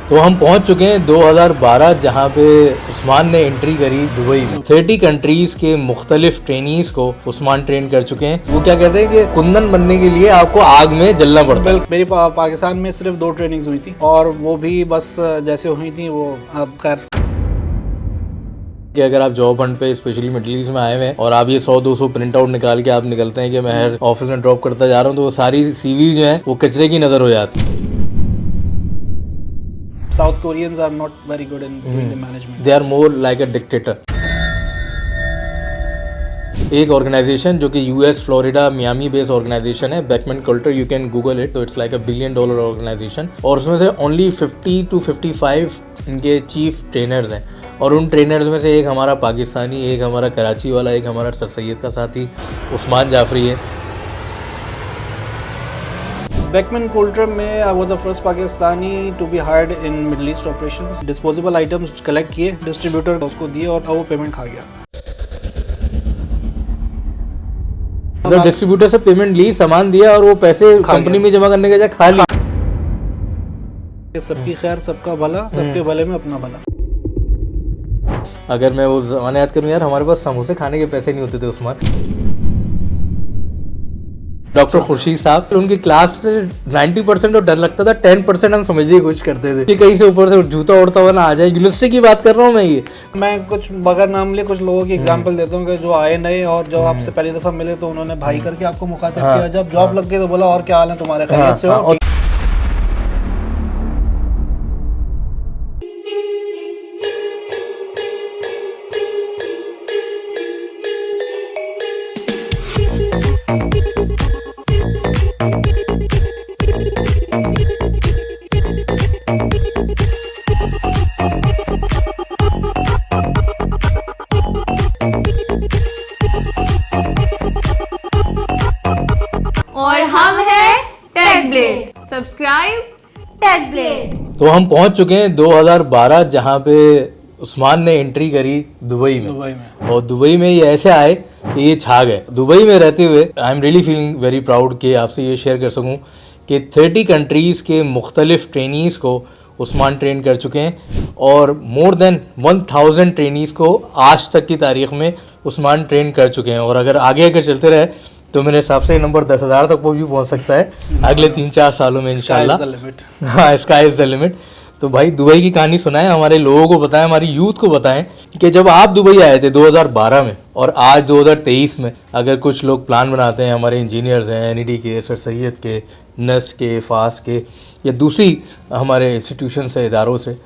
तो हम पहुंच चुके हैं 2012 जहां पे उस्मान ने एंट्री करी दुबई में। 30 कंट्रीज के मुख्तलिफ ट्रेनीज को उस्मान ट्रेन कर चुके हैं। वो क्या कहते हैं कि कुंदन बनने के लिए आपको आग में जलना पड़ता है। मेरी पाकिस्तान में सिर्फ 2 ट्रेनिंग्स हुई थी और वो भी बस जैसे हुई थी वो अब खैर कि अगर आप जॉब हंट पे स्पेशली मिडिल ईस्ट में आए हुए हैं और आप ये 100-200 प्रिंट आउट निकाल के आप निकलते हैं कि मैं हर ऑफिस में ड्रॉप करता जा रहा हूँ, तो वो सारी सीवी जो है वो कचरे की नजर हो जाती है। South Koreans are not very good in doing the management. They are more like a dictator. एक ऑर्गेनाइजेशन जो कि US Florida Miami based organisation है, Beckman Coulter, you can Google it, तो इट्स लाइक $1 बिलियन ऑर्गेनाइजेशन। और उसमें से only 50 to 55 इनके chief trainers हैं और उन ट्रेनर्स में से एक हमारा पाकिस्तानी, एक हमारा कराची वाला, एक हमारा सर सैयद का साथी उस्मान जाफरी है। Beckman Coulter में I was the first Pakistani to be hired in Middle East operations. Disposable items collect किए, डिस्ट्रीब्यूटर उसको दिए और वो पेमेंट खा गया। मतलब डिस्ट्रीब्यूटर से पेमेंट ली, सामान दिया और वो पैसे कंपनी में जमा करने के बजाय खा लिया। सबकी खैर, सबका भला, सबके भले में अपना भला। अगर मैं वो ज़माना याद करूँ यार, हमारे पास समोसे खाने के पैसे नहीं होते थे उस्मान। डॉक्टर खुर्शीद साहब, उनकी क्लास से 90% तो डर लगता था, 10% हम समझने की कोशिश करते थे कि कहीं से ऊपर से जूता उड़ता हुआ ना आ जाए। यूनिवर्सिटी की बात कर रहा हूँ मैं कुछ बगैर नाम लिए कुछ लोगों की एग्जांपल देता हूँ कि जो आए नए और जब आपसे पहली दफा मिले तो उन्होंने भाई करके आपको मुखातिब किया, जब जॉब लग गई तो बोला और क्या हाल है तुम्हारे, खैरियत से हो? और हम हैं tech blade. Subscribe tech blade. तो हम पहुंच चुके हैं 2012 जहां पे उस्मान ने एंट्री करी दुबई में। और दुबई में ये ऐसे आए कि ये छा गए। दुबई में रहते हुए I am really feeling very proud कि आपसे ये शेयर कर सकूं कि 30 कंट्रीज़ के मुख्तलिफ ट्रेनीज़ को उस्मान ट्रेन कर चुके हैं और मोर देन 1000 ट्रेनीज़ को आज तक की तारीख में उस्मान ट्रेन कर चुके हैं। और अगर आगे चलते रहे तो मेरे हिसाब से नंबर 10,000 तक वो भी पहुंच सकता है अगले 3-4 सालों में इंशाल्लाह। हाँ, स्काई इज़ द लिमिट। तो भाई दुबई की कहानी सुनाएं, हमारे लोगों को बताएं, हमारी यूथ को बताएं कि जब आप दुबई आए थे 2012 में और आज 2023 में अगर कुछ लोग प्लान बनाते हैं, हमारे इंजीनियर्स हैं एनईडी के, सर सैयद के, नस्ट के, फास के या दूसरी हमारे इंस्टीट्यूशन से, इदारों से,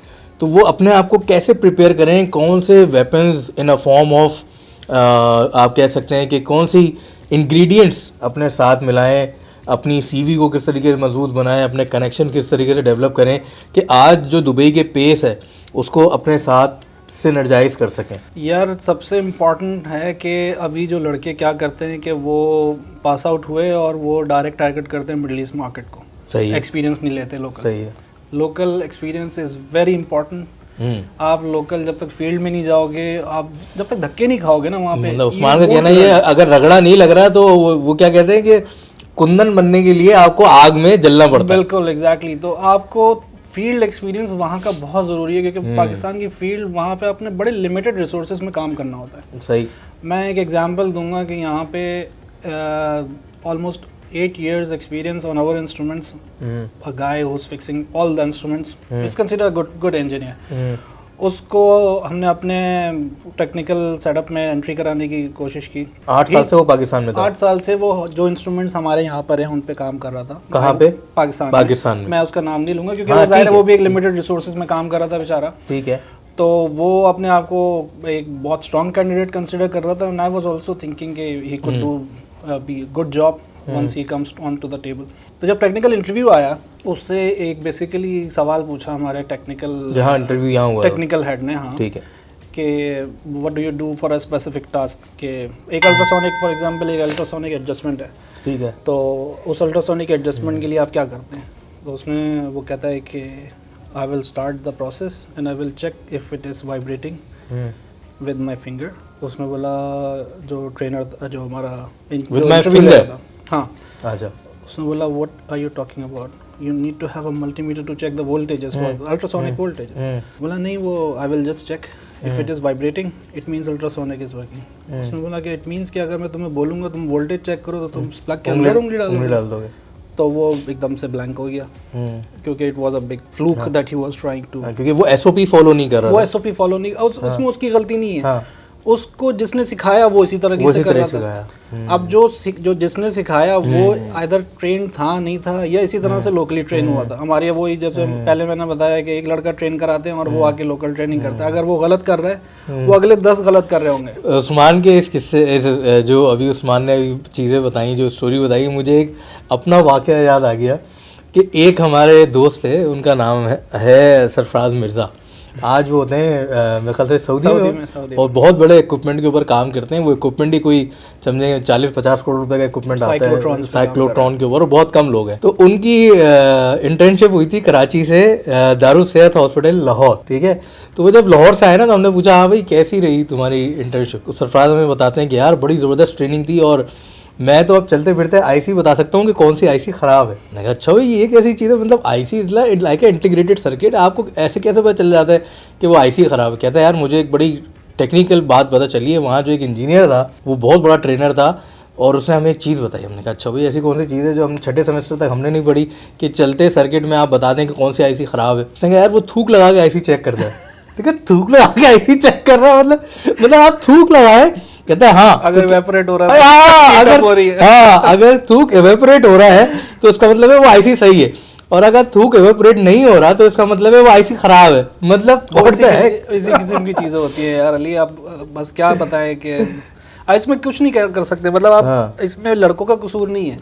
तो वो अपने आप को कैसे प्रिपेयर करें, कौन से weapons in a form of आप कह सकते हैं कि कौन सी इंग्रेडिएंट्स अपने साथ मिलाएं, अपनी सीवी को किस तरीके से मजबूत बनाएं, अपने कनेक्शन किस तरीके से डेवलप करें कि आज जो दुबई के पेस है उसको अपने साथ सिनर्जाइज कर सकें। यार सबसे इम्पॉर्टेंट है कि अभी जो लड़के क्या करते हैं कि वो पास आउट हुए और वो डायरेक्ट टारगेट करते हैं मिडिल ईस्ट मार्केट को। सही है। एक्सपीरियंस नहीं लेते लोकल। सही है। Local experience is very important. आप लोकल जब तक फील्ड में नहीं जाओगे, आप जब तक धक्के नहीं खाओगे ना वहाँ पे। मतलब उस्मान का कहना ये अगर रगड़ा नहीं लग रहा है तो वो क्या कहते हैं कि कुंदन बनने के लिए आपको आग में जलना पड़ता है। बिल्कुल एग्जैक्टली। तो आपको फील्ड एक्सपीरियंस वहाँ का बहुत ज़रूरी है क्योंकि पाकिस्तान की फील्ड वहाँ पे अपने बड़े लिमिटेड रिसोर्सेज में काम करना होता है। सही। मैं एक एग्जांपल दूंगा कि यहाँ पे almost 8 years experience on our instruments. A guy who's fixing all the instruments is considered a good engineer. उसको हमने अपने टेक्निकल सेटअप में एंट्री कराने की कोशिश की। 8 साल से वो पाकिस्तान में था। 8 साल से वो जो इंस्ट्रूमेंट्स हमारे यहाँ पर हैं उन पे काम कर रहा था। कहाँ पे? पाकिस्तान में। मैं उसका नाम नहीं लूंगा क्योंकि जाहिर है वो भी एक लिमिटेड रिसोर्सेज में काम कर रहा था बेचारा। ठीक है। तो वो अपने आप को एक बहुत स्ट्रॉन्ग कैंडिडेट कंसिडर कर रहा था and I was also thinking कि he could do be good job once he comes on to the table. तो जब टेक्निकल इंटरव्यू आया उससे एक बेसिकली सवाल पूछा हमारे टेक्निकल, जहाँ इंटरव्यू यहाँ हुआ, टेक्निकल हेड ने। हाँ ठीक है। कि what do you do for a specific task, के एक अल्ट्रासोनिक फॉर एग्जांपल एक अल्ट्रासोनिक एडजस्टमेंट है। ठीक है। तो उस अल्ट्रासोनिक एडजस्टमेंट के लिए आप क्या करते हैं? तो उसमें वो कहता है कि I will start the process and I will check if it is vibrating with my finger. उसमें बोला जो ट्रेनर जो हमारा विद माई फिंगर। हाँ अच्छा। उसने बोला what are you talking about, you need to have a multimeter to check the voltages for ultrasonic voltages. बोला नहीं, वो I will just check if it is vibrating it means ultrasonic is working. उसने बोला कि it means कि अगर मैं तुम्हें बोलूँगा तुम वोल्टेज चेक करो तो तुम प्लग के अंदर उंगली डाल दोगे. तो वो एकदम से ब्लैंक हो गया क्योंकि it was a big fluke that he was trying to, क्योंकि वो एसओपी फॉलो नहीं कर रहा, वो एसओपी फॉलो नहीं, उसमें उसकी गलती नहीं है. उसको जिसने सिखाया वो इसी तरह से कर रहा था. अब जो जिसने सिखाया वो आइदर ट्रेन था नहीं था या इसी तरह से लोकली ट्रेन हुआ था. हमारे वही जैसे पहले मैंने बताया कि एक लड़का ट्रेन कराते हैं और वो आके लोकल ट्रेनिंग करता है. अगर वो गलत कर रहा है वो अगले 10 गलत कर रहे होंगे. उस्मान के इस किस्से जो अभी उस्मान ने चीज़ें बताई, जो स्टोरी बताई, मुझे एक अपना वाक़या याद आ गया कि एक हमारे दोस्त थे, उनका नाम है सरफराज मिर्ज़ा. आज वो होते हैं मेरे ख्याल से सऊदी में और बहुत बड़े इक्विपमेंट के ऊपर काम करते हैं. वो इक्विपमेंट ही कोई समझे 40-50 करोड़ रुपए का इक्विपमेंट आता है साइक्लोट्रॉन के ऊपर, और बहुत कम लोग हैं. तो उनकी इंटर्नशिप हुई थी कराची से दारुल सेहत हॉस्पिटल लाहौर. ठीक है, तो वो जब लाहौर से आए ना तो हमने पूछा हाँ भाई कैसी रही तुम्हारी इंटर्नशिप. तो सरफराज हमें बताते हैं कि यार बड़ी ज़बरदस्त ट्रेनिंग थी और मैं तो अब चलते फिरते आईसी बता सकता हूँ कि कौन सी आईसी ख़राब है. मैंने कहा अच्छा भाई ये कैसी चीज़ है, मतलब IC is like a integrated circuit, आपको ऐसे कैसे पता चल जाता है कि वो आईसी ख़राब है. कहता है यार मुझे एक बड़ी टेक्निकल बात पता चली है, वहाँ जो एक इंजीनियर था वो बहुत बड़ा ट्रेनर था और उसने हमें एक चीज़ बताई. हमने कहा अच्छा भाई ऐसी कौन सी चीज़ है जो हम छठे सेमेस्टर तक हमने नहीं पढ़ी कि चलते सर्किट में आप बता दें कि कौन सी आईसी ख़राब है. उसने कहा यार वो थूक लगा के आईसी चेक करता है. ठीक है, थूक लगा के आईसी चेक कर रहा है, मतलब आप थूक लगाए. कहता है हाँ अगर इवेपोरेट हो रहा है, अगर थूक इवेपोरेट हो रहा है तो उसका मतलब है वो आईसी सही है, और अगर थूक इवेपोरेट नहीं हो रहा तो इसका मतलब है वो आईसी खराब है. मतलब इसी किस्म की चीजें होती है यार अली. आप बस क्या बताएं कि इसमें कुछ नहीं कर सकते. मतलब आप इसमें लड़कों का कसूर नहीं है.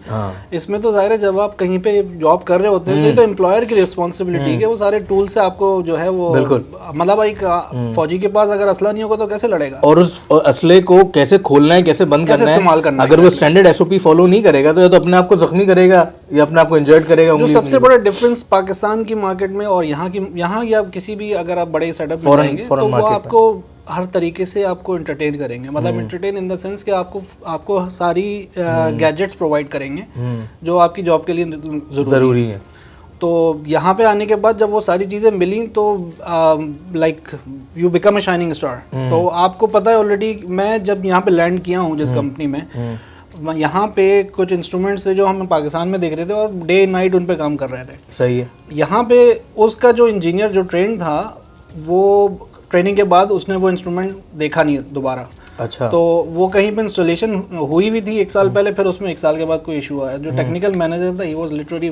इसमें तो जाहिर है जब आप कहीं पे जॉब कर रहे होते हैं तो एम्प्लॉयर की रिस्पॉन्सिबिलिटी है वो सारे टूल से आपको जो है वो, मतलब एक फौजी के पास अगर असला नहीं होगा तो कैसे लड़ेगा, और उस असले को कैसे खोलना है, कैसे बंद करना है. अगर वो स्टैंडर्ड एसओपी फॉलो नहीं करेगा तो या तो अपने आप को जख्मी करेगा या अपने आप को इंजर्ड करेगा. जो सबसे बड़ा डिफरेंस पाकिस्तान की मार्केट में और यहाँ या किसी भी अगर आप बड़े सेटअप में जाएंगे तो वो आपको हर तरीके से आपको एंटरटेन करेंगे. मतलब एंटरटेन इन द सेंस कि आपको सारी गैजेट्स प्रोवाइड करेंगे जो आपकी जॉब के लिए ज़रूरी है. तो यहाँ पे आने के बाद जब वो सारी चीज़ें मिली तो like you become a shining star. तो आपको पता है ऑलरेडी. मैं जब यहाँ पे लैंड किया हूँ जिस कंपनी में, यहाँ पे कुछ इंस्ट्रूमेंट्स थे जो हम पाकिस्तान में देख रहे थे और डे नाइट उन पे काम कर रहे थे. सही है. यहाँ पे उसका जो इंजीनियर जो ट्रेन था वो ट्रेनिंग के बाद उसने वो इंस्ट्रूमेंट देखा नहीं दोबारा. अच्छा. तो वो कहीं पे इंस्टॉलेशन हुई भी थी 1 साल पहले, फिर उसमें 1 साल के बाद कोई इशू आया. जो टेक्निकल मैनेजर था ही वाज लिटरली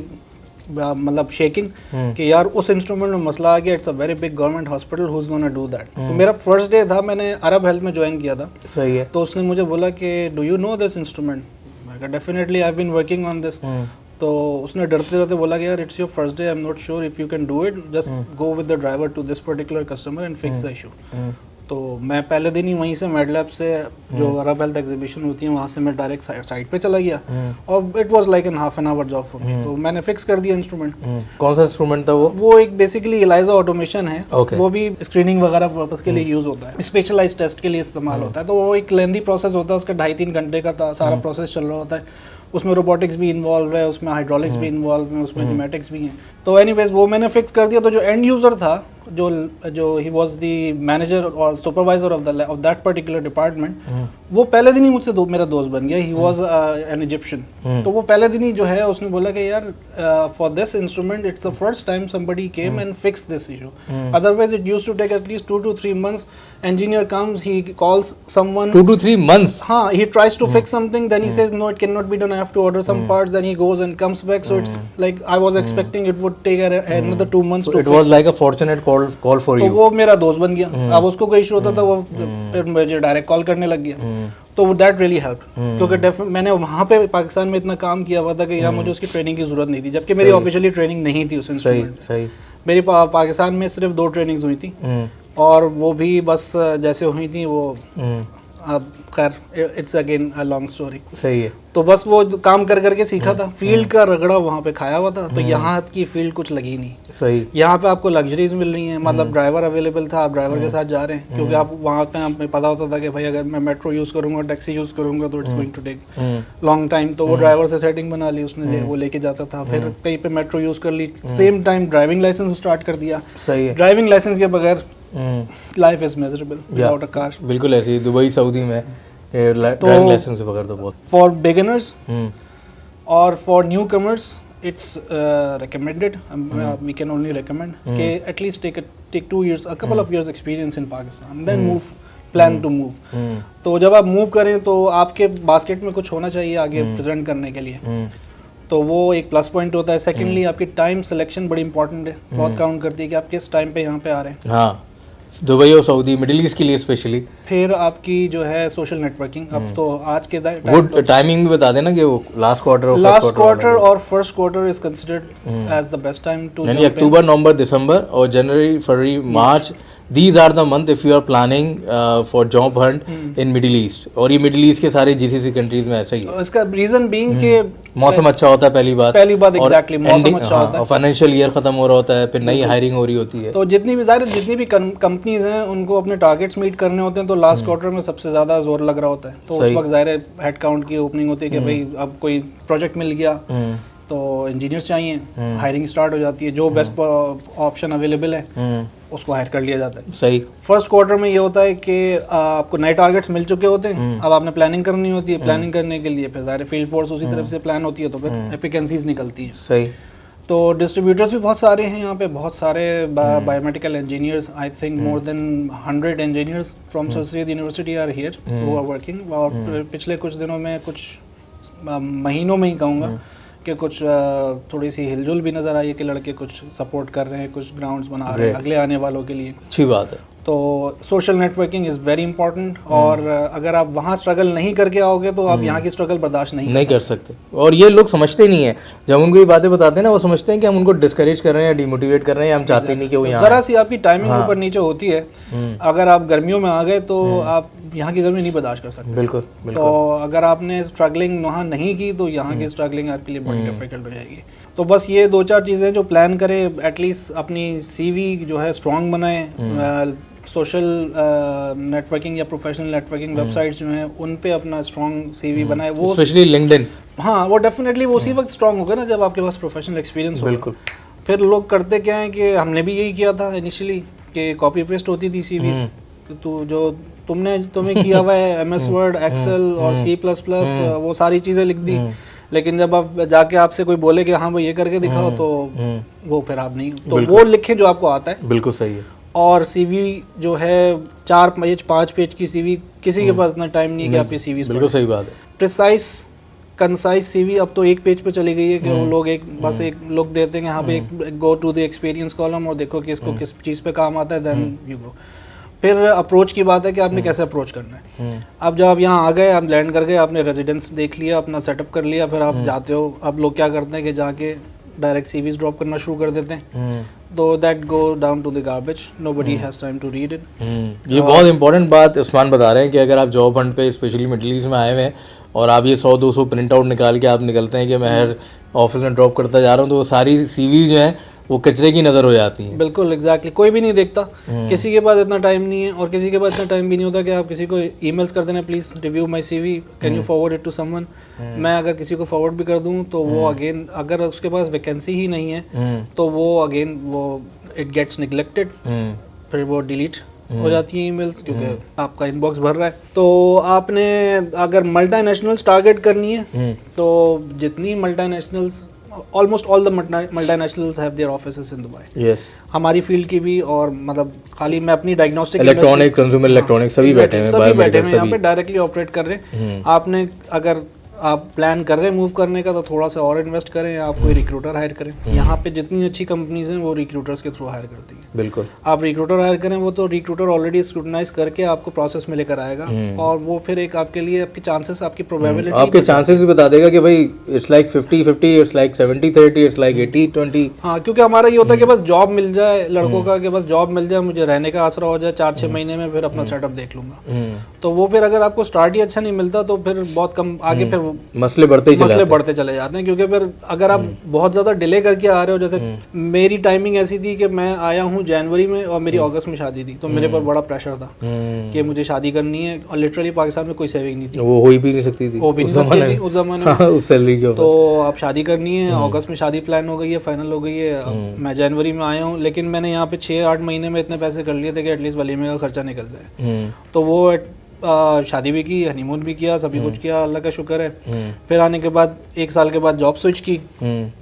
मतलब शेकिंग कि यार उस इंस्ट्रूमेंट में मसला आ गया. It's a very big government hospital who is gonna do that. तो मेरा फर्स्ट डे था, मैंने अरब हेल्थ में ज्वाइन किया था. सही है. तो उसने मुझे बोला कि do you know this instrument. मैं कहा definitely I have been working on this. तो उसने डरते डरते बोला कि यार it's your first day, I am not sure if you can do it, just go with the driver to this particular customer and fix the issue. तो मैं पहले दिन ही वहीं से मेडलैब से जो अरब हेल्थ एग्जीबिशन होती है वहाँ से मैं डायरेक्ट साइट पे चला गया और it was like an half an hour job for me. तो मैंने फिक्स कर दिया इंस्ट्रूमेंट. कौन सा इंस्ट्रूमेंट था वो एक बेसिकली एलाइजा ऑटोमेशन है. वो भी स्क्रीनिंग वगैरह पर्पस के लिए यूज होता है, स्पेशलाइज्ड टेस्ट के लिए इस्तेमाल होता है. तो वो एक लेंथी प्रोसेस होता है, उसका 2.5-3 घंटे का सारा प्रोसेस चल रहा होता है. उसमें रोबोटिक्स भी इन्वॉल्व है, उसमें हाइड्रोलिक्स भी इन्वॉल्व है, उसमें न्यूमेटिक्स भी हैं. तो एनीवेज वो मैंने फिक्स कर दिया. तो जो एंड यूज़र था, जो ही वाज द मैनेजर और supervisor of that particular department, वो पहले दिन ही मुझसे मेरा दोस्त बन गया. He was an Egyptian. तो वो पहले दिन ही जो है उसने बोला कि यार for this instrument it's the first time somebody came and fix this issue. Otherwise it used to take at least 2 to 3 months. Engineer comes, he calls someone 2 to 3 months. He tries to fix something, then he says no, it cannot be done, I have to order some parts. Then he goes and comes back. So it's like I was expecting it would take another 2 months. So it was like a fortunate call for you. तो वो मेरा दोस्त बन गया. अब उसको कोई issue होता था वो फिर मुझे डायरेक्ट कॉल करने लग गया. तो दैट रियली हेल्प, क्योंकि मैंने वहाँ पे पाकिस्तान में इतना काम किया हुआ था कि यहाँ मुझे उसकी ट्रेनिंग की जरूरत नहीं थी, जबकि मेरी ऑफिशियली ट्रेनिंग नहीं थी उस इंस्ट्रूमेंट. सही. मेरी पाकिस्तान में सिर्फ 2 ट्रेनिंग्स हुई थी और वो भी बस जैसे हुई थी वो अब खैर it's again a long story. सही है। तो बस वो काम कर करके सीखा था, फील्ड का रगड़ा वहाँ पे खाया हुआ था, तो यहाँ की फील्ड कुछ लगी नहीं। सही। यहाँ पे आपको लग्जरीज मिल रही हैं, मतलब ड्राइवर अवेलेबल था, आप ड्राइवर के साथ जा रहे हैं, क्योंकि आप वहाँ पे हमें पता होता था कि भाई अगर मैं मेट्रो यूज़ करूँगा, टैक्सी यूज़ करूँगा तो it's going to take long time. तो वो ड्राइवर से सेटिंग बना ली उसने, वो लेके जाता था, फिर कहीं पे मेट्रो यूज़ कर ली, same time driving licence start कर दिया। सही है। ड्राइविंग लाइसेंस के बगैर life is miserable without a car. बिल्कुल ऐसे ही दुबई सऊदी में ड्राइविंग लाइसेंस बगैर तो बहुत। फॉर बिगिनर्स और for newcomers it's recommended, we can only recommend कि at least take 2 years, a couple of years experience in Pakistan, then plan to move। तो जब आप मूव करें तो आपके बास्केट में कुछ होना चाहिए आगे प्रेजेंट करने के लिए, तो वो एक प्लस पॉइंट होता है। सेकेंडली आपकी टाइम सिलेक्शन बड़ी इंपॉर्टेंट है, बहुत काउंट करती है कि आप किस टाइम पे यहाँ पे आ रहे हैं। हाँ, दुबई और सऊदी, मिडिल ईस्ट के लिए स्पेशली। फिर आपकी जो है सोशल नेटवर्किंग, अब तो आज के वो टाइमिंग भी बता देना कि वो लास्ट क्वार्टर और first quarter is considered as the best time to, यानी अक्टूबर, नवंबर, दिसंबर और जनवरी, फरवरी, मार्च, these are the month if you are planning for job hunt in Middle East। और ये मिडिल ईस्ट के सारे जीसीसी कंट्रीज में ऐसा ही है। इसका रीजन बीइंग कि मौसम अच्छा होता है पहली बात एग्जैक्टली मौसम अच्छा होता है, फाइनेंशियल ईयर खत्म हो रहा होता है, फिर नई हायरिंग हो रही होती है। तो जितनी भी कंपनीज हैं उनको अपने टारगेट्स मीट करने होते हैं, तो लास्ट क्वार्टर में सबसे ज्यादा जोर लग रहा होता है। तो उस वक्त ज़ाहिर हेड काउंट की ओपनिंग होती है कि भाई अब कोई प्रोजेक्ट मिल गया तो इंजीनियर्स चाहिए, हायरिंग स्टार्ट हो जाती है, जो बेस्ट ऑप्शन अवेलेबल है उसको हायर कर लिया जाता है। सही। फर्स्ट क्वार्टर में ये होता है कि आपको नए टारगेट्स मिल चुके होते हैं, अब आपने प्लानिंग करनी होती है, प्लानिंग करने के लिए फिर ज़ाहिर फील्ड फोर्स उसी तरफ से प्लान होती है, तो फिर एफिकेंसीज निकलती है। सही। तो डिस्ट्रीब्यूटर्स भी बहुत सारे हैं यहाँ पे, बहुत सारे biomedical engineers, I think more than 100 engineers from Sir Syed University are here who are working. और पिछले कुछ दिनों में, कुछ महीनों में ही कहूँगा कि कुछ थोड़ी सी हिलजुल भी नज़र आई है कि लड़के कुछ सपोर्ट कर रहे हैं, कुछ ग्राउंड्स बना रहे हैं अगले आने वालों के लिए। अच्छी बात है। तो social networking is very important, और अगर आप वहाँ स्ट्रगल नहीं करके आओगे तो आप यहाँ की स्ट्रगल बर्दाश्त नहीं कर सकते। और ये लोग समझते नहीं है, जब उनको ये बातें बताते हैं ना, वो समझते हैं कि हम उनको डिस्करेज कर रहे हैं या डिमोटिवेट कर रहे हैं, हम चाहते नहीं कि वो यहाँ। जरा सी आपकी टाइमिंग ऊपर नीचे होती है, अगर आप गर्मियों में आ गए तो आप यहाँ की गर्मी नहीं बर्दाश्त कर सकते। बिल्कुल। तो अगर आपने स्ट्रगलिंग वहाँ नहीं की तो यहाँ की स्ट्रगलिंग आपके लिए बहुत डिफिकल्ट हो जाएगी। तो बस ये 2-4 चीज़ें जो प्लान करें, एटलीस्ट अपनी सीवी जो है स्ट्रॉन्ग बनाएं, सोशल नेटवर्किंग या प्रोफेशनल नेटवर्किंग वेबसाइट्स जो हैं उन पे अपना स्ट्रॉन्ग सीवी बनाए, वो स्पेशली लिंक्डइन। हाँ, वो डेफिनेटली वो उसी वक्त स्ट्रॉन्ग होगा ना जब आपके पास प्रोफेशनल एक्सपीरियंस हो। बिल्कुल। फिर लोग करते क्या है कि हमने भी यही किया था इनिशियली कि कॉपी पेस्ट होती थी सीवीज, तो जो तुम्हें किया हुआ है MS वर्ड, एक्सेल और C++, वो सारी चीज़ें लिख दी, लेकिन जब आप जाके आपसे कोई बोले कि हाँ भाई ये करके दिखाओ, तो वो फिर आप नहीं, तो वो लिखें जो आपको आता है। बिल्कुल सही है। और सीवी जो है 4-5 पेज की सीवी, किसी के पास इतना टाइम नहीं है कि आप ये सीवी। बिल्कुल सही बात है। प्रिसाइज कंसाइज सीवी अब तो 1 पेज पे चली गई है कि वो लोग बस एक लुक देते हैं यहाँ पे, एक go to the experience column और देखो कि इसको किस चीज़ पे काम आता है, देन यू गो। फिर अप्रोच की बात है कि आपने कैसे अप्रोच करना है। अब जब आप यहाँ आ गए, आप लैंड कर गए, आपने रेजिडेंस देख लिया, अपना सेटअप कर लिया, फिर आप जाते हो। अब लोग क्या करते हैं कि जाके डायरेक्ट सीवीज ड्रॉप करना शुरू कर देते हैं, तो that go down to the garbage, nobody has time to read it. ये बहुत इंपॉर्टेंट बात उस्मान बता रहे हैं कि अगर आप जॉब हंट पे स्पेशली मिडिल ईस्ट में आए हुए हैं और आप ये 100-200 प्रिंट आउट निकाल के आप निकलते हैं कि मैं हर ऑफिस में ड्रॉप करता जा रहा हूँ, तो वो सारी सीवी जो है वो कचरे की नज़र हो जाती हैं। बिल्कुल एग्जैक्टली, कोई भी नहीं देखता, किसी के पास इतना टाइम नहीं है, और किसी के पास इतना टाइम भी नहीं होता कि आप किसी को ईमेल्स कर देना, please review my CV, can you forward it to someone. मैं अगर किसी को फॉरवर्ड भी कर दूं तो वो अगेन, अगर उसके पास वैकेंसी ही नहीं है तो वो अगेन वो इट गेट्स निगलेक्टेड, फिर वो डिलीट हो जाती है ईमेल्स, क्योंकि आपका इनबॉक्स भर रहा है। तो आपने अगर मल्टीनेशनल्स टारगेट करनी है तो जितनी multinationals, almost all the multinationals have their offices in Dubai. Yes, हमारी फील्ड की भी, और मतलब खाली मैं अपनी डायग्नोस्टिक, इलेक्ट्रॉनिक, कंज्यूमर इलेक्ट्रॉनिक सभी बैठे हैं, यहाँ पे डायरेक्टली ऑपरेट कर रहे हैं। आपने अगर आप प्लान कर रहे हैं मूव करने का तो थोड़ा सा और इन्वेस्ट करें, आप कोई रिक्रूटर हायर करें। यहाँ पे जितनी अच्छी कंपनीज हैं वो रिक्रूटर्स के थ्रू हायर करती हैं। बिल्कुल, आप रिक्रूटर हायर करें, वो तो रिक्रूटर ऑलरेडी स्क्रूटनाइज करके आपको प्रोसेस में लेकर आएगा और वो फिर एक आपके लिए आपके चांसेस, आपकी प्रोबेबिलिटी, आपके चांसेस भी बता देगा कि भाई it's like 50-50, it's like 70-30, it's like 80-20। हाँ, क्योंकि हमारा ये होता है कि बस जॉब मिल जाए लड़कों का, कि बस जॉब मिल जाए, मुझे रहने का आसरा हो जाए, 4-6 महीने में फिर अपना सेटअप देख लूंगा। तो वो फिर अगर आपको स्टार्ट ही अच्छा नहीं मिलता तो फिर बहुत कम आगे फिर मसले बढ़ते चले जाते हैं। क्योंकि फिर अगर आप बहुत ज्यादा डिले करके आ रहे हो, जैसे मेरी टाइमिंग ऐसी थी कि मैं आया हूँ जनवरी में और मेरी अगस्त में शादी थी, तो मेरे पर बड़ा प्रेशर था कि मुझे शादी करनी है और लिटरली पाकिस्तान में कोई सेविंग नहीं थी, वो हो भी नहीं सकती थी, वो भी नहीं सकती थी उस जमाने में। उस सैलरी के ऊपर। तो आप शादी करनी है, अगस्त में शादी प्लान हो गई है, फाइनल हो गई है, मैं जनवरी में आया हूँ, लेकिन मैंने यहाँ पे 6-8 महीने में इतने पैसे कर लिए थे कि एटलीस्ट वलीमे का खर्चा निकल जाए। तो वो शादी भी की, हनीमून भी किया, सभी कुछ किया, अल्लाह का शुक्र है। फिर आने के बाद 1 साल के बाद जॉब स्विच की,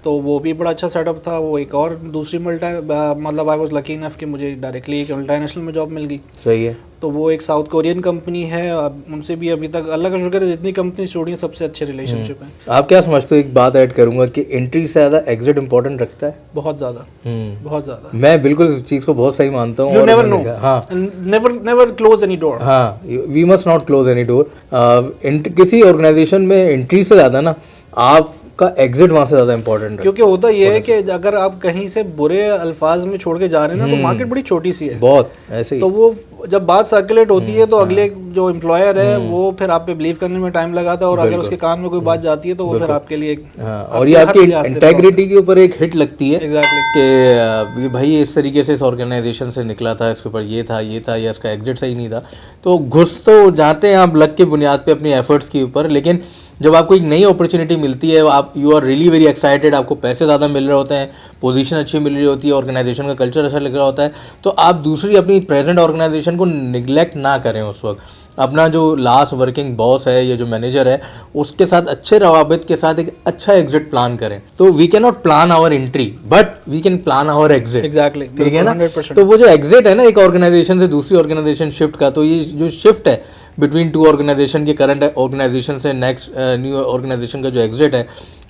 तो वो भी बड़ा अच्छा सेटअप था। वो एक और दूसरी मतलब आई वाज लकी इनफ कि मुझे डायरेक्टली एक मल्टीनेशनल में जॉब मिल गई। सही है। तो वो एक साउथ कोरियन कंपनी है, उनसे भी अभी तक अल्लाह का शुक्र है जितनी कंपनी छोड़ी है सबसे अच्छे रिलेशनशिप है। आप क्या समझते हो, एक बात ऐड करूंगा कि एंट्री से ज़्यादा एग्जिट इंपॉर्टेंट रखता है? बहुत ज़्यादा, बहुत ज़्यादा। मैं बिल्कुल इस चीज़ को बहुत सही मानता हूँ। You never know. हाँ, never close any door. हाँ, we must not close any door. किसी ऑर्गेनाइजेशन में एंट्री से ज़्यादा ना आपका एग्जिट वहाँ से ज़्यादा इंपॉर्टेंट है। क्योंकि होता ये है कि अगर आप कहीं से बुरे अल्फाज में छोड़ के जा रहे हैं ना, तो मार्केट बड़ी छोटी सी है, बहुत ऐसे ही। तो वो जब बात सर्कुलेट होती है तो अगले जो एम्प्लॉयर है वो फिर आप पे बिलीव करने में टाइम लगाता है, और अगर उसके कान में कोई बात जाती है तो वो फिर आपके लिए और ये आपकी इंटेग्रिटी के ऊपर एक हिट लगती है एग्जैक्टली कि भाई इस तरीके से इस ऑर्गेनाइजेशन से निकला था, इसके ऊपर ये था या इसका एग्जिट सही नहीं था। तो घुस तो जाते हैं आप लक की बुनियाद पे अपनी एफर्ट्स के ऊपर, लेकिन जब आपको एक नई अपॉर्चुनिटी मिलती है, आप you are really very excited, आपको पैसे ज़्यादा मिल रहे होते हैं, पोजीशन अच्छी मिल रही होती है, ऑर्गेनाइजेशन का कल्चर अच्छा लग रहा होता है, तो आप दूसरी अपनी प्रेजेंट ऑर्गेनाइजेशन को निगलेक्ट ना करें उस वक्त। अपना जो लास्ट वर्किंग बॉस है या जो मैनेजर है उसके साथ अच्छे रवाबित के साथ एक अच्छा एग्जिट प्लान करें। तो we can not plan our entry but we can plan our exit. Exactly, ठीक है ना? 100%। तो वो जो एग्जिट है ना एक ऑर्गेनाइजेशन से दूसरी ऑर्गेनाइजेशन शिफ्ट का, तो ये जो शिफ्ट है बिटवीन 2 ऑर्गेनाइजेशन के करंट ऑर्गेनाइजेशन से नेक्स्ट न्यू ऑर्गेनाइजेशन का जो एग्जिट है,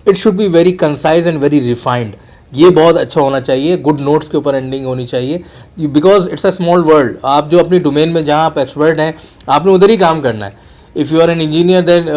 it should be very concise and very refined. ये बहुत अच्छा होना चाहिए, गुड नोट्स के ऊपर एंडिंग होनी चाहिए, because it's a small world. आप जो अपनी डोमेन में जहाँ आप एक्सपर्ट हैं आपने उधर ही काम करना है। If you are an engineer then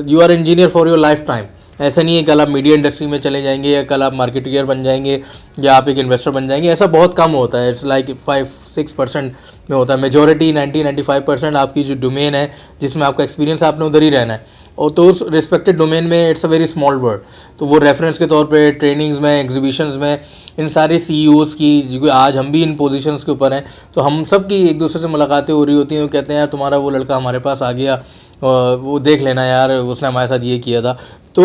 you are engineer for your life time. ऐसा नहीं है कल आप मीडिया इंडस्ट्री में चले जाएंगे या कल आप मार्केटियर बन जाएंगे या आप एक इन्वेस्टर बन जाएंगे, ऐसा बहुत कम होता है। इट्स लाइक 5-6% में होता है। मेजॉरिटी 90-95% आपकी जो डोमेन है जिसमें आपका एक्सपीरियंस आपने उधर ही रहना है, और तो उस रिस्पेक्टेड डोमेन में it's a very small word. तो वो रेफरेंस के तौर पे ट्रेनिंग्स में, एग्जीबिशंस में, इन सारे CEOs की, जो आज हम भी इन पोजीशंस के ऊपर हैं, तो हम सब की एक दूसरे से मुलाकातें हो रही होती हैं। वो कहते हैं यार तुम्हारा वो लड़का हमारे पास आ गया, वो देख लेना यार, उसने हमारे साथ ये किया था। तो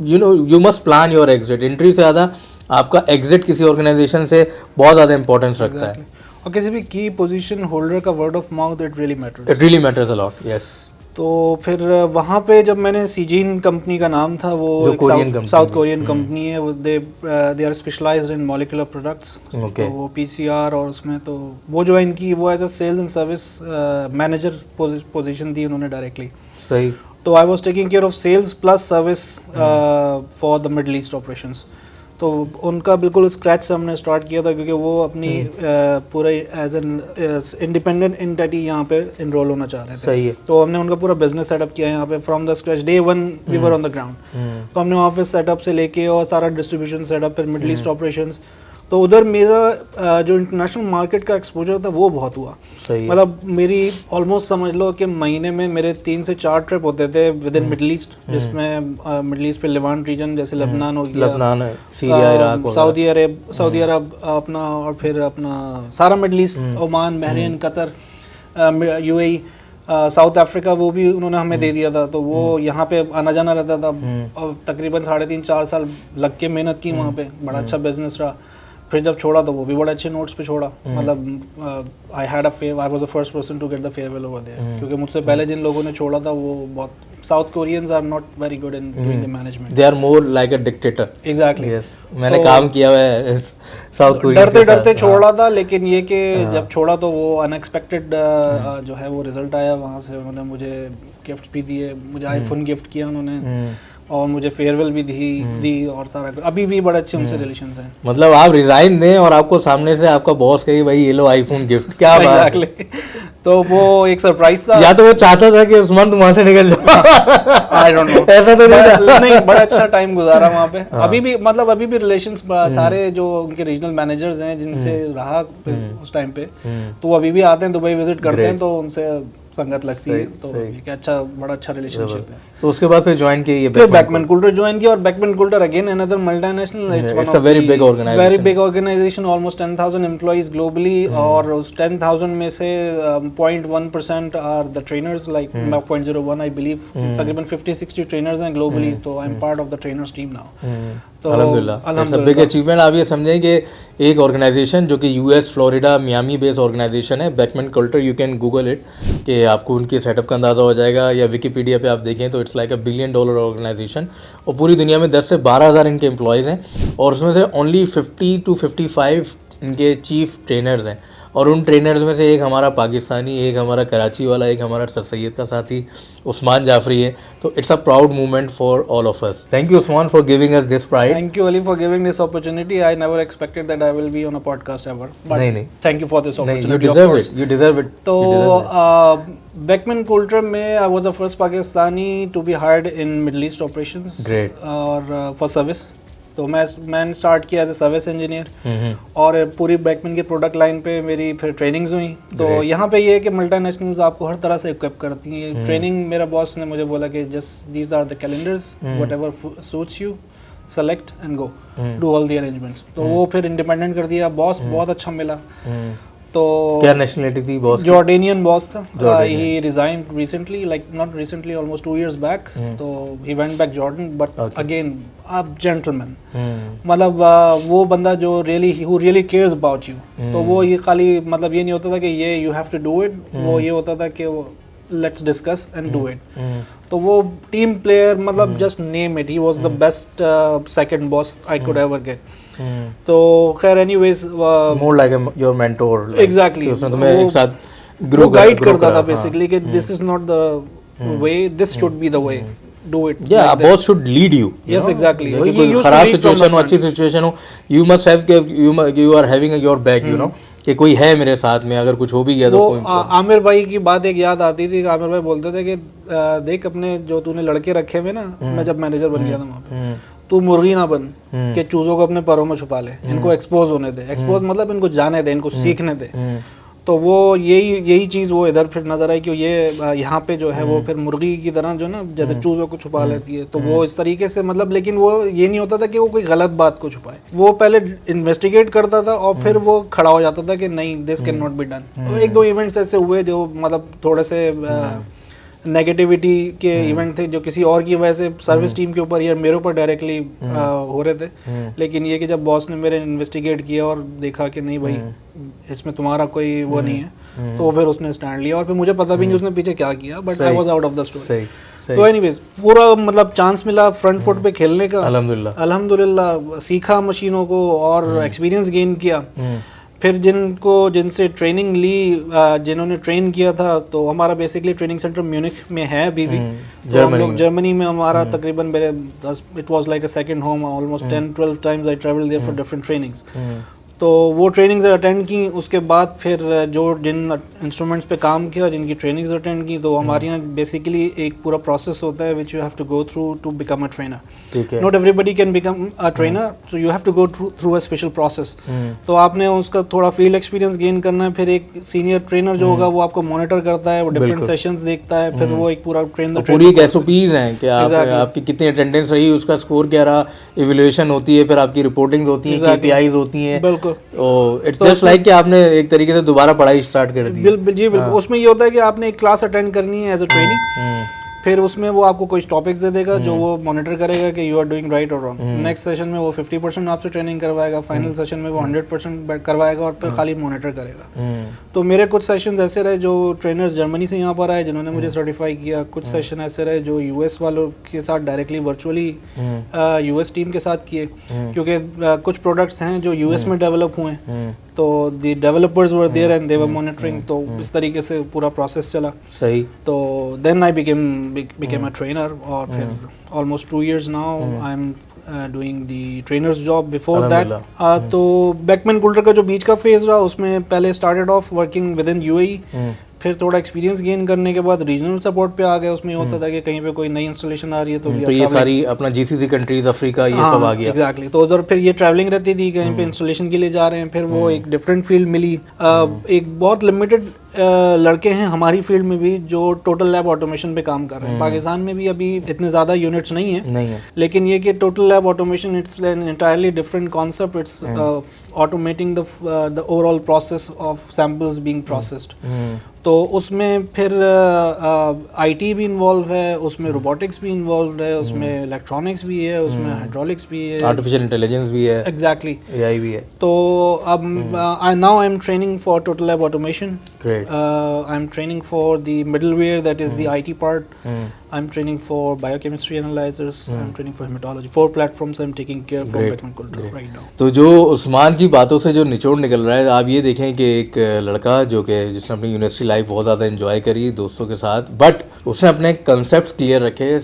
you must plan your exit. Entry से ज़्यादा आपका एग्जिट किसी ऑर्गेनाइजेशन से बहुत ज़्यादा इंपॉर्टेंस रखता है। और किसी भी की पोजीशन होल्डर का word of mouth it really matters a lot. Yes. तो फिर वहाँ पे जब मैंने सीजीन कंपनी का नाम था, वो साउथ कोरियन कंपनी है, वो they are specialised in molecular products. तो वो PCR और उसमें तो वो जो है इनकी वो as a sales and service manager position दी उन्होंने डायरेक्टली। सही। तो I was taking care of sales plus service for the Middle east operations. तो उनका बिल्कुल स्क्रैच से हमने स्टार्ट किया था, क्योंकि वो अपनी पूरे एज एन इंडिपेंडेंट एंटिटी यहाँ पे इनरोल होना चाह रहे थे। सही है। तो हमने उनका पूरा बिजनेस सेटअप किया यहाँ पे from the scratch. Day 1 we were on the ground. तो हमने ऑफिस सेटअप से लेके और सारा डिस्ट्रीब्यूशन सेटअप, फिर मिडल ईस्ट ऑपरेशंस। तो उधर मेरा जो इंटरनेशनल मार्केट का एक्सपोजर था वो बहुत हुआ। सही है। मतलब मेरी ऑलमोस्ट समझ लो कि महीने में मेरे 3 से 4 ट्रिप होते थे विद इन मिडल ईस्ट, जिसमें मिडल ईस्ट पे लेवांट रीजन जैसे लेबनान हो गया, लेबनान है, सीरिया, इराक, सऊदी अरब अपना, और फिर अपना सारा middle east, Oman, Bahrain, Qatar, UAE, south Africa, वो भी उन्होंने हमें दे दिया था। तो वो यहाँ पे आना जाना रहता था और तकरीबन 3.5-4 साल लग के मेहनत की वहाँ पे, बड़ा अच्छा बिजनेस रहा। फिर जब छोड़ा तो वो भी बड़े अच्छे नोट्स पे छोड़ा, मतलब I had a fave, I was the first person to get the farewell over there, क्योंकि मुझसे पहले जिन लोगों ने छोड़ा था वो बहुत, south Koreans are not very good in doing the management, they are more like a dictator. Exactly, मैंने काम किया हुआ है साउथ कोरिया, डरते डरते छोड़ा था, लेकिन ये कि जब छोड़ा तो वो अनएक्सपेक्टेड जो है वो रिजल्ट आया वहाँ से। उन्होंने मुझे गिफ्ट भी दिए, मुझे आईफोन गिफ्ट किया उन्होंने, और मुझे फेयरवेल भी दी और सारा, अभी भी बड़े अच्छे उनसे रिलेशंस हैं। मतलब आप रिजाइन दें और आपको सामने से आपका बॉस कहे भाई ये लो आईफोन गिफ्ट, क्या बात है। तो वो एक सरप्राइज था। या तो वो चाहता था कि उस्मान तुम वहां से निकल जाओ, आई डोंट नो, ऐसा तो नहीं था। नहीं, बड़ा अच्छा टाइम गुजारा वहाँ पे। अभी भी मतलब अभी भी रिलेशंस सारे जो उनके रीजनल मैनेजर्स हैं जिनसे रहा उस टाइम पे, तो वो अभी भी आते हैं, दुबई विजिट करते हैं, तो उनसे संगत लगती है, तो एक अच्छा बड़ा अच्छा रिलेशनशिप है। तो उसके बाद फिर ज्वाइन किया, फिर बेकमैन कुल्टर ज्वाइन किया, और Beckman Coulter again another multinational, it's a very big organisation, very big organisation, almost 10,000 employees globally, और उस 10,000 में से 0.1% are the trainers, like 0.01 I believe, तकरीबन 50-60 ट्रेनर्स हैं ग्लोबली, तो I am part of the trainers team now. तो अल्हम्दुलिल्लाह, it's a big achievement. आप ये समझें कि एक ऑर्गेनाइजेशन जो कि US Florida Miami based organisation है, Beckman Coulter, you can Google it, कि आपको उनके सेटअप का अंदाज़ा हो जाएगा, या विकीपीडिया पे आप देखें तो इट्स लाइक $1 बिलियन ऑर्गेनाइजेशन, और पूरी दुनिया में 10 से 12,000 इनके एम्प्लॉयज़ हैं, और उसमें से ओनली 50 to 55 इनके चीफ ट्रेनर्स हैं, और उन ट्रेनर्स में से एक हमारा पाकिस्तानी, एक हमारा कराची वाला, एक हमारा सर सैयद का साथी उस्मान जाफरी है। तो it's a proud moment for all of us. Thank you Usman for giving us this pride. Thank you Ali for giving this opportunity. I never expected that I will be on a podcast ever. But नहीं, thank you for this नहीं, opportunity. you deserve it, you deserve it. तो Beckmann Coulter में I was the first Pakistani to be hired in Middle East operations. Great. और for service. तो मैंने start किया as a service engineer, और पूरी Beckmann की प्रोडक्ट लाइन पे मेरी फिर ट्रेनिंग्स हुई। तो यहाँ पे ये है कि मल्टीनेशनल्स आपको हर तरह से इक्विप करती हैं। ट्रेनिंग मेरा बॉस ने मुझे बोला कि just these are the calendars, whatever suits you select and go, do all the arrangements. तो वो फिर इंडिपेंडेंट कर दिया। बॉस बहुत अच्छा मिला। तो क्या नेशनलिटी थी बॉस? जॉर्डेनियन बॉस था। He resigned recently, like not recently, almost 2 years back. तो he went back Jordan, but again आप जेंटलमैन, मतलब वो बंदा जो रियली केयर्स अबाउट यू। तो वो ये खाली मतलब ये नहीं होता था कि ये you have to do it, वो ये होता था कि let's discuss and do it. तो वो टीम प्लेयर, मतलब just name it, he was the best second boss I could ever get. तो खैर anyways, more like your mentor, exactly, उसने तुम्हें एक साथ ग्रो गाइड करता था बेसिकली कि this is not the way, this should be the way, do it. या a boss should lead you. Yes exactly. कोई खराब सिचुएशन हो, अच्छी सिचुएशन हो, you must have, you are having your back, you know, कि कोई है मेरे साथ में, अगर कुछ हो भी गया तो कोई। आमिर भाई की बात एक याद आती थी। आमिर भाई बोलते थे कि देख अपने जो तूने लड़के रखे हुए ना, मैं जब मैनेजर बन गया था वहाँ पे, तू मुर्गी ना बन कि चूजों को अपने पैरों में छुपा ले, इनको एक्सपोज होने दे। एक्सपोज मतलब इनको जाने दे, इनको सीखने दे। तो वो यही चीज़ वो इधर फिर नजर आई कि ये यहाँ पे जो है वो फिर मुर्गी की तरह जो ना जैसे चूजों को छुपा लेती है। तो वो इस तरीके से, मतलब, लेकिन वो ये नहीं होता था कि वो कोई गलत बात को छुपाए। वो पहले इन्वेस्टिगेट करता था और फिर वो खड़ा हो जाता था कि नहीं, this can not be done. तो 1-2 इवेंट्स ऐसे हुए जो मतलब थोड़े से नेगेटिविटी के इवेंट थे, जो किसी और की वजह से सर्विस टीम के ऊपर या मेरे ऊपर डायरेक्टली हो रहे थे। लेकिन ये कि जब बॉस ने मेरे इन्वेस्टिगेट किया और देखा कि नहीं भाई इसमें तुम्हारा कोई वो नहीं है, तो फिर उसने स्टैंड लिया। और फिर मुझे पता भी नहीं उसने पीछे क्या किया, but I was out of the story. तो एनीवेज पूरा मतलब चांस मिला फ्रंट फुट पे खेलने का। अल्हम्दुलिल्लाह सीखा मशीनों को और एक्सपीरियंस गेन किया। फिर जिनसे ट्रेनिंग ली, जिन्होंने ट्रेन किया था, तो हमारा बेसिकली ट्रेनिंग सेंटर म्यूनिख में है अभी भी। तो हम लोग जर्मनी में हमारा तकरीबन मेरे it was like a second home. Almost 10-12 times I travelled there for different trainings. तो वो ट्रेनिंग्स अटेंड की। उसके बाद फिर जिन इंस्ट्रूमेंट्स पे काम किया, जिनकी ट्रेनिंग्स अटेंड की, तो हमारे यहाँ बेसिकली एक पूरा प्रोसेस होता है which you have to go through to become a trainer. Not everybody can become a trainer, so you have to go through a special process. तो आपने उसका थोड़ा फील्ड एक्सपीरियंस गेन करना है। फिर एक सीनियर ट्रेनर जो होगा वो आपको मॉनिटर करता है, वो डिफरेंट सेशंस देखता है, फिर वो एक पूरा पूरी एक एसओपीज हैं कि आपकी कितनी अटेंडेंस रही, उसका स्कोर क्या रहा, इवैल्यूएशन होती है, फिर आपकी रिपोर्टिंग होती है, केपीआईज होती हैं। बिल्कुल। इट्स जस्ट लाइक कि आपने एक तरीके से दोबारा पढ़ाई स्टार्ट कर दी। जी बिल्कुल। उसमें ये होता है कि आपने एक क्लास अटेंड करनी है एज अ ट्रेनिंग। फिर उसमें वो आपको कुछ टॉपिक्स दे देगा जो वो मॉनिटर करेगा कि यू आर डूइंग राइट और रॉन्ग। नेक्स्ट सेशन में वो 50% आपसे ट्रेनिंग करवाएगा, फाइनल सेशन में वो 100% करवाएगा और फिर खाली मॉनिटर करेगा। तो मेरे कुछ सेशंस ऐसे रहे जो ट्रेनर्स जर्मनी से यहाँ पर आए जिन्होंने मुझे सर्टिफाई किया, कुछ सेशन ऐसे रहे जो यूएस वालों के साथ डायरेक्टली वर्चुअली यूएस टीम के साथ किए, क्योंकि कुछ प्रोडक्ट्स हैं जो यूएस में डेवलप हुए हैं, तो the developers were there and they were monitoring, तो इस तरीके से पूरा प्रोसेस चला। सही। तो then I became a trainer, और फिर almost 2 years now I'm doing the trainer's job before that। तो बेकमैन कुल्टर का जो बीच का फेज रहा उसमें पहले started off working within UAE, फिर थोड़ा एक्सपीरियंस गेन करने के बाद रीजनल सपोर्ट पे आ गए। उसमें होता था कि कहीं पे कोई नई इंस्टॉलेशन आ रही है तो ये सारी अपना जीसीसी कंट्रीज, अफ्रीका, ये सब आ गया। एग्जैक्टली। तो उधर फिर ये ट्रैवलिंग रहती थी, कहीं पे इंस्टॉलेशन के लिए जा रहे हैं, फिर वो एक डिफरेंट फील्ड मिली। एक बहुत लिमिटेड लड़के हैं हमारी फील्ड में भी जो टोटल लैब ऑटोमेशन पे काम कर रहे हैं। पाकिस्तान में भी अभी इतने ज़्यादा यूनिट्स नहीं है, लेकिन ये कि total lab automation it's an entirely different concept. It's automating the overall process of samples being processed. तो उसमें फिर आईटी भी इन्वॉल्व है, उसमें रोबोटिक्स भी इन्वॉल्व है, उसमें इलेक्ट्रॉनिक्स भी है, उसमें हाइड्रोलिक्स भी है, आर्टिफिशियल इंटेलिजेंस भी है, एग्जैक्टली एआई भी है। तो अब now I am training for total lab automation. Great. I'm training for the middleware, that is the IT part. I'm training for biochemistry analyzers. I'm training for hematology. 4 platforms I'm taking care from Beckman Coulter right now. तो जो उस्मान की बातों से जो निचोड़ निकल रहा है, आप ये देखें कि एक लड़का जो कि जिसने अपनी यूनिवर्सिटी लाइफ बहुत ज़्यादा एंजॉय करी दोस्तों के साथ, बट उसने अपने कंसेप्ट क्लियर रखे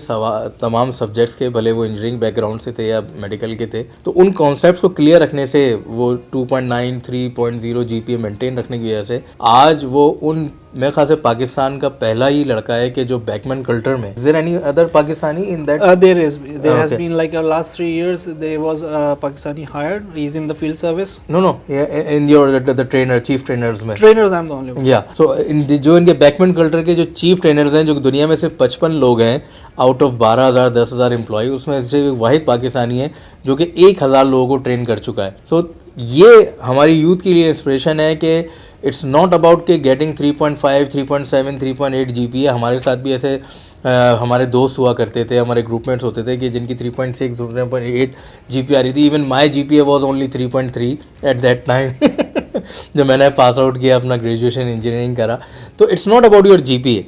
तमाम सब्जेक्ट्स के, भले वो इंजीनियरिंग बैकग्राउंड से थे या मेडिकल के थे, तो उन कॉन्सेप्ट्स को क्लियर रखने से वो 2.9 3.0 GPA मेंटेन रखने की वजह से आज वो उन मेरे ख्याल से पाकिस्तान का पहला ही लड़का है कि जो बेकमैन कल्चर में। Is there any other Pakistani in that? There has been like last 3 years there was a Pakistani hired. He's in the field service. No, yeah, in your the trainer, chief trainers में. Trainers I'm the only one. Yeah, so जो इनके Beckmann culture के जो chief trainers हैं, जो दुनिया में सिर्फ 55 लोग हैं आउट ऑफ 12,000 10,000 एम्प्लॉय, उसमें से वाहिद पाकिस्तानी है जो कि 1,000 लोगों को ट्रेन कर चुका है। सो ये हमारी यूथ के लिए इंस्पिरेशन है कि इट्स नॉट अबाउट के गेटिंग 3.5 3.7 3.8 GPA। हमारे साथ भी ऐसे हमारे दोस्त हुआ करते थे, हमारे ग्रुपमेट्स होते थे कि जिनकी 3.6 3.8 GPA आ रही थी। Even my GPA was only 3.3 at that time जब मैंने पास आउट किया, अपना ग्रेजुएशन इंजीनियरिंग करा। तो it's not about your GPA,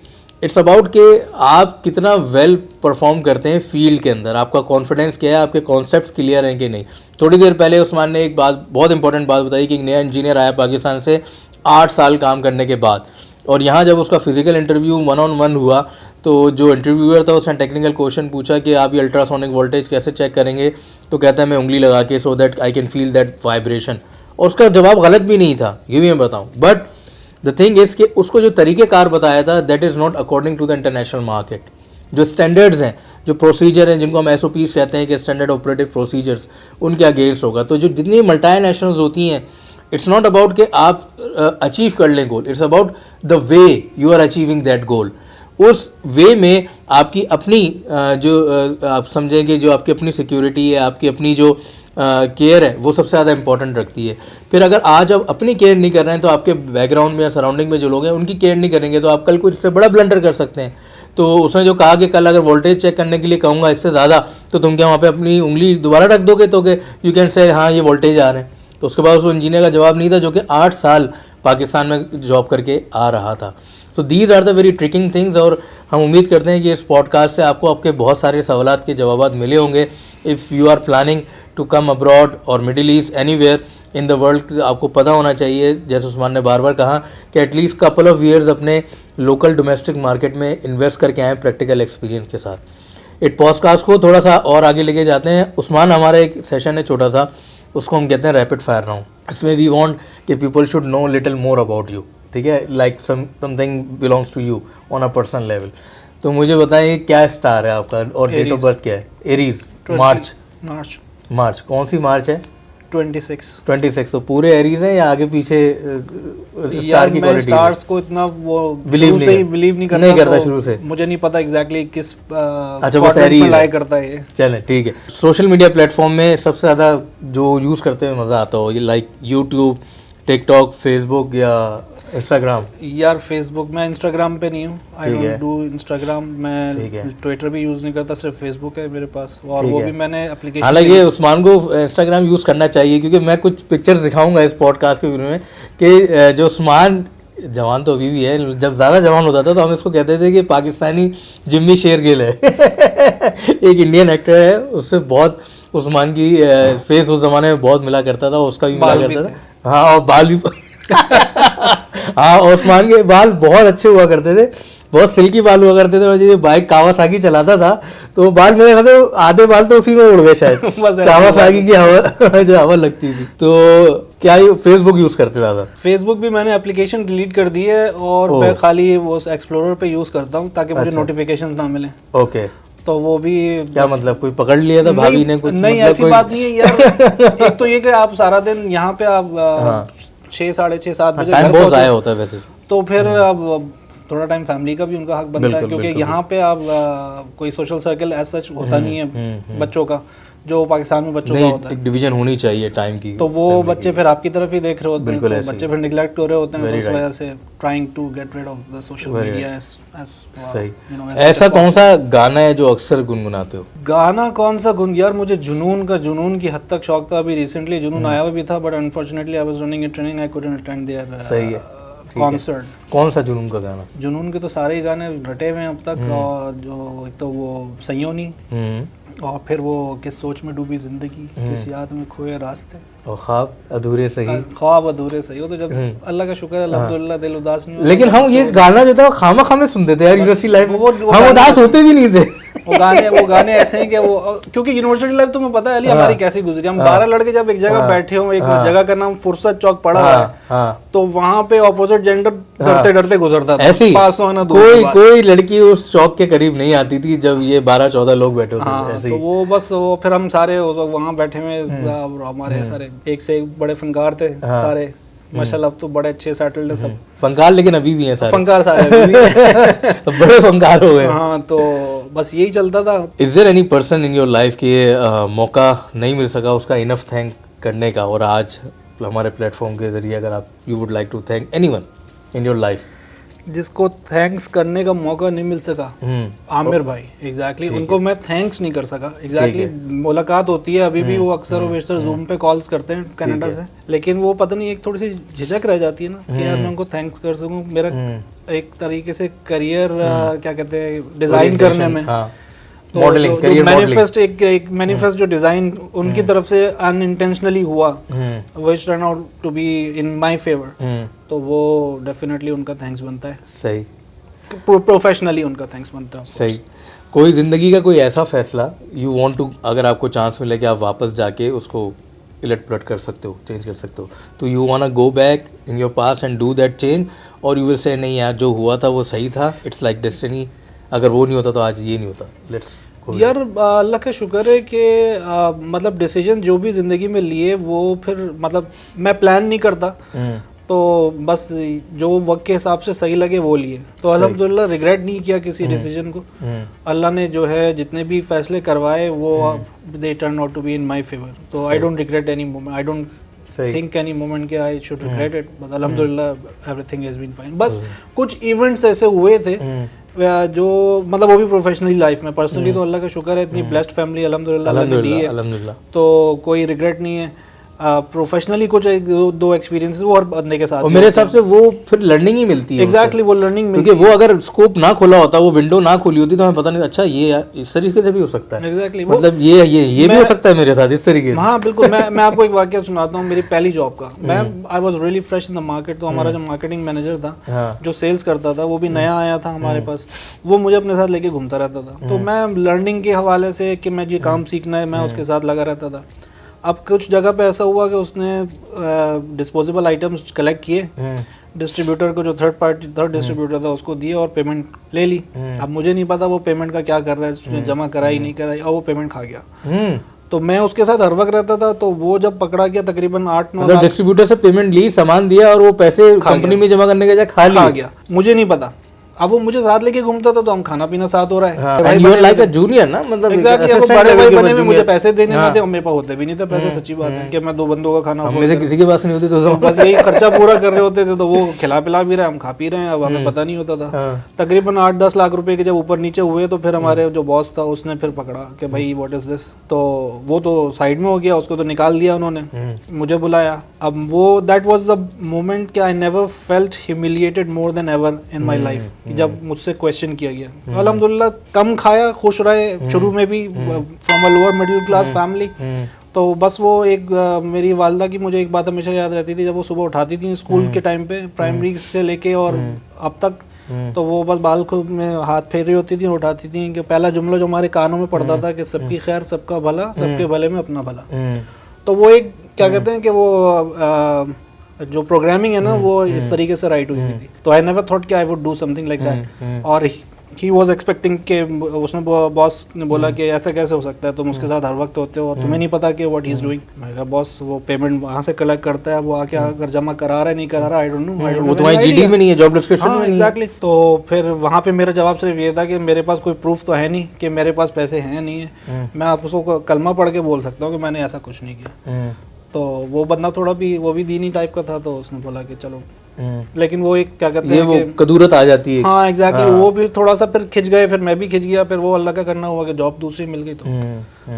it's about कि आप कितना वेल परफॉर्म करते हैं फील्ड के अंदर, आपका कॉन्फिडेंस क्या है, आपके कॉन्सेप्ट्स क्लियर हैं कि नहीं। थोड़ी देर पहले उस्मान ने एक बात, बहुत इंपॉर्टेंट बात बताई कि एक नया इंजीनियर आया पाकिस्तान से 8 साल काम करने के बाद, और यहाँ जब उसका फिजिकल इंटरव्यू 1-on-1 हुआ तो जो इंटरव्यूअर था उसने टेक्निकल क्वेश्चन पूछा कि आप ये अल्ट्रासोनिक वोल्टेज कैसे चेक करेंगे, तो कहता है मैं उंगली लगा के, so that I can feel that vibration. और उसका जवाब गलत भी नहीं था, ये भी मैं बताऊँ, बट द थिंग इज़ कि उसको जो तरीक़ेकार बताया था that is not according to the international market. जो स्टैंडर्ड्स हैं, जो प्रोसीजर हैं, जिनको हम SOPs कहते हैं कि स्टैंडर्ड ऑपरेटिव प्रोसीजर्स, उनके अगेंस्ट होगा। तो जो जितनी मल्टीनेशनल्स होती हैं, इट्स नॉट अबाउट कि आप अचीव कर लें goal, it's about the way you are achieving that goal. उस वे में आपकी अपनी जो आप समझेंगे जो आपकी अपनी सिक्योरिटी है, आपकी अपनी जो केयर है, वो सबसे ज़्यादा इंपॉर्टेंट रखती है। फिर अगर आज आप अपनी केयर नहीं कर रहे हैं तो आपके बैकग्राउंड में या सराउंडिंग में जो लोग हैं उनकी केयर नहीं करेंगे, तो आप कल को इससे बड़ा ब्लंडर कर सकते हैं। तो उसने जो कहा कि कल अगर वोल्टेज चेक करने के लिए कहूँगा इससे ज़्यादा, तो तुम क्या वहाँ पे अपनी उंगली दोबारा रख दोगे, तो यू कैन से हाँ ये वोल्टेज आ रहे हैं। तो उसके बाद उस इंजीनियर का जवाब नहीं था जो कि 8 साल पाकिस्तान में जॉब करके आ रहा था। So these are the very tricking things, और हम उम्मीद करते हैं कि इस पॉडकास्ट से आपको आपके बहुत सारे सवालात के जवाब मिले होंगे। If you are planning to come abroad और Middle East anywhere in the world, आपको पता होना चाहिए, जैसे उस्मान ने बार बार कहा, कि एटलीस्ट कपल ऑफ ईयर्स अपने लोकल डोमेस्टिक मार्केट में इन्वेस्ट करके आएँ प्रैक्टिकल एक्सपीरियंस के साथ। इट पॉडकास्ट को थोड़ा सा और आगे लेके जाते हैं। उस्मान, हमारा एक सेशन है छोटा सा, उसको हम कहते हैं रैपिड फायर राउंड। इसमें वी वांट कि people should know little more about you, ठीक है, like something belongs to you on a personal level. तो मुझे बताइए क्या स्टार है आपका और डेट ऑफ बर्थ क्या है? एरीज। मार्च कौन सी मार्च है? 26। तो पूरे एरीज हैं या आगे पीछे स्टार की क्वालिटी? स्टार्स को इतना वो बिलीव नहीं करता शुरू से। मुझे नहीं पता एग्जैक्टली किस अच्छा बस एरीज लाई करता है ये। चलें ठीक है। सोशल मीडिया प्लेटफॉर्म में सबसे ज़्यादा जो यूज़ करते हुए मज़ा आता हो, ये लाइक यूट्यूब, टिकटॉक, फेसबुक या इंस्टाग्राम? यार फेसबुक, मैं इंस्टाग्राम पे नहीं हूँ, आई डोंट डू इंस्टाग्राम, मैं ट्विटर भी यूज़ नहीं करता, सिर्फ फेसबुक है मेरे पास, और वो भी मैंने एप्लीकेशन। हालांकि उस्मान को इंस्टाग्राम यूज़ करना चाहिए, क्योंकि मैं कुछ पिक्चर्स दिखाऊंगा इस पॉडकास्ट के वीडियो में कि जो उस्मान जवान तो अभी भी है, जब ज़्यादा जवान होता था तो हम इसको कहते थे कि पाकिस्तानी जिम्मी शेरगिल है। एक इंडियन एक्टर है, उससे बहुत उस्मान की फेस उस ज़माने में बहुत मिला करता था, उसका भी मिला करता था। हाँ, और बाल भी हाँ, उस्मान के बाल बहुत अच्छे हुआ करते थे, बहुत सिल्की बाल हुआ करते थे। और जो बाइक कावासाकी चलाता था तो बाल मेरे ख्याल से आधे बाल तो उसी में उड़ गए शायद। कावासाकी की हवा जो हवा लगती थी। तो क्या फेसबुक यूज करते ज़्यादा? फेसबुक भी मैंने एप्लीकेशन डिलीट कर दी है, और मैं खाली वो एक्सप्लोरर पे यूज करता हूँ ताकि मुझे नोटिफिकेशंस ना मिले। ओके, तो वो भी क्या मतलब कोई पकड़ लिया था भाभी ने कुछ? नहीं, मतलब ऐसी बात नहीं है यार। एक तो ये कि आप सारा दिन यहाँ पे आप 6, साढ़े 6, 7 बजे टाइम बहुत ज़ाया होता है वैसे, तो फिर अब थोड़ा टाइम फैमिली का भी उनका हक बनता है, क्योंकि यहाँ पे आप कोई सोशल सर्कल एज सच होता नहीं है बच्चों का, जो पाकिस्तान में बच्चों का होता है। एक डिवीजन होनी चाहिए टाइम की, तो वो बच्चे फिर आपकी तरफ ही देख रहे होते हैं, तो बच्चे फिर निगलेक्ट हो रहे होते हैं, तो उस वजह से trying to get rid of the social media. सही। ऐसा कौन सा गाना है जो अक्सर गुनगुनाते हो? गाना कौन सा यार, मुझे जुनून की हद तक शौक था। अभी रिसेंटली जुनून आया हुआ भी था, but unfortunately I was running a training, I couldn't attend there सही है कॉन्सर्ट। कौन सा जुनून का गाना? जुनून के तो सारे ही गाने रटे हुए हैं अब तक, और जो एक तो वो सयोनी, और फिर वो किस सोच में डूबी जिंदगी, किस याद में खोए रास्ते, और ख्वाब अधूरे सही। ख्वाब अधूरे सही। वो तो जब अल्लाह का शुक्र है, अल्हम्दुलिल्लाह, दिल उदास नहीं। लेकिन हम ये गाना जो था वो खामा खामे सुनते थे यार यूनिवर्सिटी लाइफ में, हम उदास होते भी नहीं थे। वो गाने ऐसे हैं कि वो, क्योंकि यूनिवर्सिटी लाइफ तुम्हें पता है अली हमारी कैसी गुजरी। हम 12 लड़के जब एक जगह बैठे हो, एक जगह का नाम फुर्सत चौक पड़ा है, तो वहाँ पे ऑपोजिट जेंडर डरते डरते गुजरता था, ऐसे पास तो आना कोई लड़की उस चौक के करीब नहीं आती थी जब ये 12-14 लोग बैठे होते थे। तो वो बस वो फिर हम सारे वहाँ बैठे हुए, हमारे सारे एक से एक बड़े फनकार थे सारे, माशाल्लाह अब तो बड़े अच्छे सेटल्ड है सब फनकार, लेकिन अभी भी हैं सारे फनकार सारे अभी भी तो बड़े फनकार हो गए। हाँ, तो बस यही चलता था। Is there any person in your life कि मौका नहीं मिल सका उसका इनफ थैंक करने का, और आज हमारे प्लेटफॉर्म के जरिए अगर आप you would like to thank anyone in your life? जिसको थैंक्स करने का मौका नहीं मिल सका, आमिर भाई, एग्जैक्टली उनको मैं थैंक्स नहीं कर सका। एग्जैक्टली मुलाकात होती है अभी भी, वो अक्सर बेशतर जूम पे कॉल्स करते हैं कनाडा से, लेकिन वो पता नहीं एक थोड़ी सी झिझक रह जाती है ना कि यार मैं उनको थैंक्स कर सकूं। मेरा एक तरीके से करियर क्या कहते हैं डिजाइन करने में, तो मैनिफेस्ट एक मैनिफेस्ट जो डिजाइन उनकी तरफ से अनइंटेंशनली हुआ, which turn out to be in my favour, तो वो डेफिनेटली उनका थैंक्स बनता है। सही, प्रोफेशनली उनका थैंक्स बनता है। सही। कोई जिंदगी का कोई ऐसा फैसला यू वांट टू, अगर आपको चांस मिले कि आप वापस जाके उसको इलट पलट कर सकते हो, चेंज कर सकते हो, तो you want to go back in your past and do that change, और यू विल से नहीं यार जो हुआ था वो सही था, इट्स लाइक डेस्टिनी, अगर वो नहीं होता तो आज ये नहीं होता। लेट्स यार अल्लाह का शुक्र है कि मतलब डिसीजन जो भी ज़िंदगी में लिए वो फिर मतलब मैं प्लान नहीं करता, तो बस जो वक्त के हिसाब से सही लगे वो लिए, तो अल्हम्दुलिल्लाह रिग्रेट नहीं किया किसी डिसीजन को। अल्लाह ने जो है जितने भी फैसले करवाए वो they turn out to be in my favour, so I don't regret any moment, I don't think any moment कि I should regret it, but अल्हम्दुलिल्लाह एवरीथिंग हैज बीन फाइन। बस कुछ इवेंट्स ऐसे हुए थे जो मतलब वो भी प्रोफेशनली लाइफ में, पर्सनली तो अल्लाह का शुक्र है इतनी ब्लेस्ड फैमिली अल्हम्दुलिल्लाह दी है, तो कोई रिग्रेट नहीं है। प्रोफेशनली कुछ दो एक्सपीरियंसेस वो और बंदे के साथ, और मेरे हिसाब से वो फिर लर्निंग ही मिलती है। एग्जैक्टली वो लर्निंग मिलती है, क्योंकि वो अगर स्कोप ना खुला होता, वो विंडो ना खुली होती, तो हमें पता नहीं अच्छा ये इस तरीके से भी हो सकता है। एग्जैक्टली मतलब ये भी हो सकता है मेरे साथ इस तरीके से। हाँ बिल्कुल। मैं आपको एक वाकया सुनाता हूँ मेरी पहली जॉब का। मैं I was really fresh in the market, तो हमारा जो मार्केटिंग मैनेजर था जो सेल्स करता था वो भी नया आया था हमारे पास, वो मुझे अपने साथ लेके घूमता रहता था, तो मैं लर्निंग के हवाले से कि मैं ये काम सीखना है, मैं उसके साथ लगा रहता था। अब कुछ जगह पे ऐसा हुआ कि उसने डिस्पोजेबल आइटम्स कलेक्ट किए, डिस्ट्रीब्यूटर को जो थर्ड डिस्ट्रीब्यूटर था उसको दिए और पेमेंट ले ली। अब मुझे नहीं पता वो पेमेंट का क्या कर रहा है, उसने जमा कराई नहीं कराई, और वो पेमेंट खा गया। तो मैं उसके साथ हर वक्त रहता था, तो वो जब पकड़ा गया तकरीबन 8-9 लाख डिस्ट्रीब्यूटर से पेमेंट ली, सामान दिया, और वो पैसे कंपनी में जमा करने के बजाय खा गया। मुझे नहीं पता, अब वो मुझे साथ लेके घूमता था तो हम खाना पीना साथ हो रहा है। हाँ, and you are like a junior ना, मतलब एग्जैक्टली, assistant बड़े level भाई के बने में junior। मुझे पैसे देने हाँ। नहीं थे और मेरे पास होते भी नहीं थे पैसे, सच्ची बात है कि मैं 2 बंदों का खाना हम में से किसी के पास नहीं होती तो बस यही खर्चा पूरा कर रहे होते थे, तो वो खिला पिला भी रहे, हम खा पी रहे हैं, अब हमें पता नहीं होता था। तकरीबन 8-10 लाख रुपए के जब ऊपर नीचे हुए तो फिर हमारे जो बॉस था उसने फिर पकड़ा कि भाई व्हाट इज दिस, तो वो तो साइड में हो गया, उसको तो निकाल दिया उन्होंने, मुझे बुलाया। अब वो दैट वाज द मोमेंट कि I never felt humiliated more than ever in my life, जब मुझसे क्वेश्चन किया गया। अल्हम्दुलिल्लाह कम खाया, खुश रहे शुरू में भी, from a lower middle class family. तो बस वो एक मेरी वालदा की मुझे एक बात हमेशा याद रहती थी, जब वो सुबह उठाती थी स्कूल के टाइम पे, प्राइमरी से लेके और अब तक, तो वो बस बाल को में हाथ फेर रही होती थी, उठाती थी कि पहला जुमला जो हमारे कानों में पड़ता था कि सबकी खैर सबका भला, सबके भले में अपना भला। तो वो एक क्या कहते हैं कि वो जो प्रोग्रामिंग है ना वो इस तरीके से राइट हुई थी। तो आई नेवर थॉट कि I would do something like that. और ही वॉज एक्सपेक्टिंग के उसने बॉस ने बोला कि ऐसा कैसे हो सकता है, तुम उसके साथ हर वक्त होते हो और तुम्हें नहीं पता कि व्हाट ही इज डूइंग। मैं कहा बॉस वो पेमेंट वहाँ से कलेक्ट करता है, वो आके अगर जमा करा रहा है नहीं करा रहा, आई डोंट नो, वो तुम्हारी जीडी में नहीं है, जॉब डिस्क्रिप्शन में नहीं है। एग्जैक्टली। तो फिर वहाँ पे मेरा जवाब सिर्फ ये था कि मेरे पास कोई प्रूफ तो है नहीं कि मेरे पास पैसे हैं नहीं है, मैं आप उसको कलमा पढ़ के बोल सकता हूँ कि मैंने ऐसा कुछ नहीं किया। तो वो बंदा थोड़ा भी वो भी दीनी टाइप का था, तो उसने बोला कि चलो, लेकिन वो एक क्या कहते हैं वो कदूरत आ जाती है। हाँ एग्जैक्टली, वो भी थोड़ा सा फिर खिंच गए, फिर मैं भी खिंच गया, फिर वो अल्लाह का करना हुआ कि जॉब दूसरी मिल गई, तो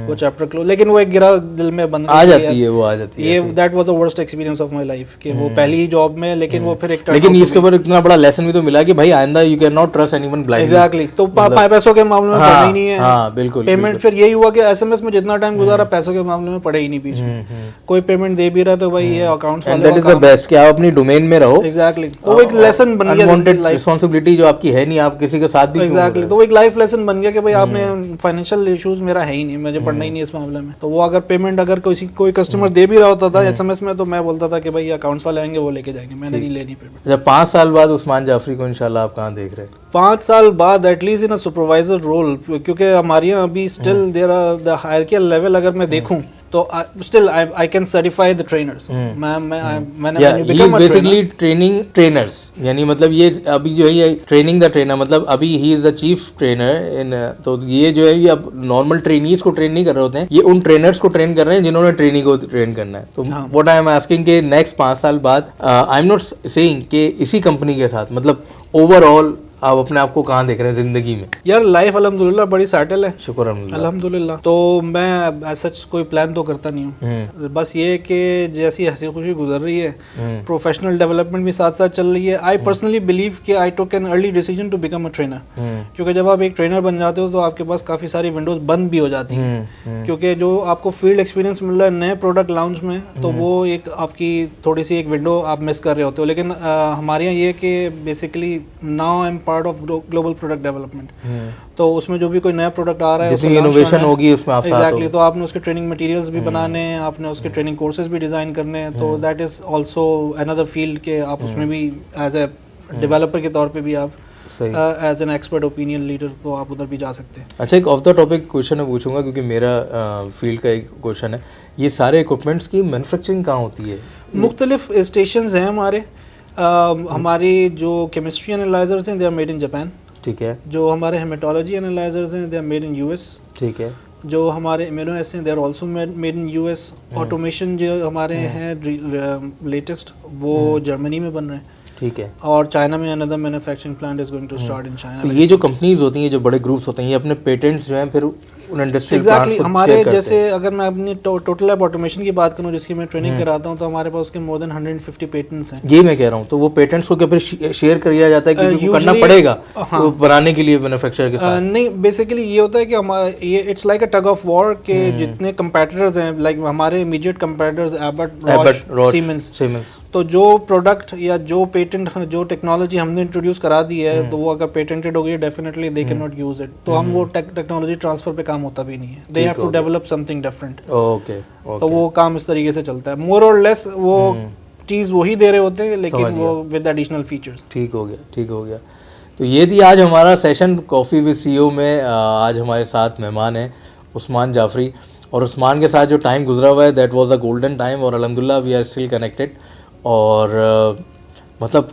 वो चैप्टर क्लोज। लेकिन वो एक गिरा दिल में बंद आ जाती है, वो आ जाती है। ये that was the worst experience of my life कि वो पहली ही जॉब में, लेकिन वो फिर एक लेकिन इसके ऊपर इतना बड़ा लेसन भी तो मिला कि भाई आइंदा you can not trust anyone blindly. Exactly. तो पैसों के मामले में पढ़ना ही नहीं है। हाँ बिल्कुल। पेमेंट फिर यही हुआ कि एसएमएस में जितना टाइम गुजारा पैसों के मामले में पड़े ही नहीं बीच में। कोई पेमेंट दे भी रहा तो भाई ये अकाउंट्स वाले, दैट इज द बेस्ट कि आप अपनी डोमेन में रहो। एग्जैक्टली। तो एक लेसन बन गया, अनवांटेड रिस्पांसिबिलिटी जो आपकी है नहीं, आप किसी के साथ भी एग्जैक्टली। तो एक लाइफ लेसन बन गया कि भाई आपने फाइनेंशियल इश्यूज मेरा है ही नहीं, मुझे पढ़ना ही नहीं इस मामले में। तो वो अगर पेमेंट अगर कोई कस्टमर दे भी रहा होता था एसएमएस में, तो मैं बोलता था कि भाई अकाउंट्स वाले आएंगे वो लेके जाएंगे, मैंने नहीं लेनी पेमेंट। जब 5 साल बाद उस्मान जाफरी को इंशाल्लाह आप कहाँ देख रहे हैं? 5 साल बाद at least in a supervisor role, क्योंकि हमारे यहाँ अभी still there are the hierarchical level अगर मैं देखूं तो still I can certify the trainers. मैंने बेसिकली ट्रेनिंग ट्रेनर्स, यानी मतलब ये अभी जो है ये ट्रेनिंग द ट्रेनर, मतलब अभी he is the chief trainer in, तो ये जो है ये अब नॉर्मल ट्रेनीज को ट्रेन नहीं कर रहे होते हैं, ये उन ट्रेनर्स को ट्रेन कर रहे हैं जिन्होंने ट्रेनी को ट्रेन करना है। तो व्हाट आई एम आस्किंग के नेक्स्ट 5 साल बाद आई एम नॉट सेइंग कि इसी कंपनी के साथ, मतलब ओवरऑल आप अपने आप को कहाँ देख रहे हैं जिंदगी में? यार लाइफ अल्हम्दुलिल्लाह बड़ी सेटल है, शुक्र अल्हम्दुलिल्लाह। तो मैं सच कोई प्लान तो करता नहीं हूँ, बस ये कि जैसी हंसी खुशी गुजर रही है, प्रोफेशनल डेवलपमेंट भी साथ साथ चल रही है। आई पर्सनली बिलीव कि I took an early decision to become a trainer, क्योंकि जब आप एक ट्रेनर बन जाते हो तो आपके पास काफ़ी सारी विंडोज बंद भी हो जाती हैं, क्योंकि जो आपको फील्ड एक्सपीरियंस मिल रहा है नए प्रोडक्ट लॉन्च में, तो वो एक आपकी थोड़ी सी एक विंडो आप मिस कर रहे होते हो। लेकिन हमारे यहाँ ये कि basically now I am part of global product development, तो उसमें जो भी कोई नया प्रोडक्ट आ रहा है, जितनी इनोवेशन होगी उसमें आप एग्जैक्टली, तो आपने उसके ट्रेनिंग मटेरियल्स भी बनाने हैं, आपने उसके ट्रेनिंग कोर्सेज भी डिज़ाइन करने हैं, तो that is also another field के आप उसमें भी एज ए डेवलपर के तौर पे भी आप as an expert opinion leader तो आप उधर भी जा सकते हैं। अच्छा, एक ऑफ द टॉपिक क्वेश्चन मैं पूछूंगा क्योंकि मेरा फील्ड का एक क्वेश्चन है, ये सारे इक्विपमेंट्स की मैन्युफैक्चरिंग कहाँ होती है? मुख्तलिफ स्टेशंस हैं हमारे, हमारी जो केमिस्ट्री एनालाइजर्स हैं they are made in Japan, ठीक है। जो हमारे हेमेटोलॉजी एनालाइजर्स हैं they are made in US, ठीक है। जो हमारे इम्यूनो एस हैं they are also made in US. Automation जो हमारे हैं लेटेस्ट वो जर्मनी में बन रहे हैं, ठीक है। और चाइना में another manufacturing plant is going to start in China. तो ये जो कंपनीज होती हैं, जो बड़े ग्रुप्स होते हैं, ये अपने पेटेंट्स जो हैं फिर उन इंडस्ट्रियल एग्जैक्टली हमारे जैसे अगर मैं अपनी टोटल लैब ऑटोमेशन की बात करूं जिसकी मैं ट्रेनिंग कराता हूं, तो हमारे पास उसके मोर देन 150 पेटेंट्स हैं। ये मैं कह रहा हूं, तो वो पेटेंट्स को क्या फिर शेयर किया जाता है क्योंकि करना पड़ेगा तो बनाने के लिए मैन्युफैक्चरर के साथ? नहीं, बेसिकली ये होता है कि हमारा ये it's like a tug of war के जितने कंपैटिटर्स हैं, लाइक हमारे immediate competitors Abbott, Roche, siemens, तो जो प्रोडक्ट या जो पेटेंट जो टेक्नोलॉजी हमने इंट्रोड्यूस करा दी है, तो वो अगर पेटेंटेड हो गई definitely they can not use it, तो हम वो टेक्नोलॉजी ट्रांसफर पे काम होता भी नहीं है, they have to develop something different. Okay, तो वो काम इस तरीके से चलता है, मोर और लेस वो चीज़ वही दे रहे होते हैं, लेकिन वो विद एडिशनल फीचर्स। ठीक हो गया, ठीक हो गया। तो ये थी आज हमारा सेशन कॉफ़ी विद सीईओ में। आज हमारे साथ मेहमान हैं उस्मान जाफरी, और उस्मान के साथ जो टाइम गुजरा हुआ है that was a golden time, और अल्हम्दुलिल्लाह वी आर स्टिल कनेक्टेड। और मतलब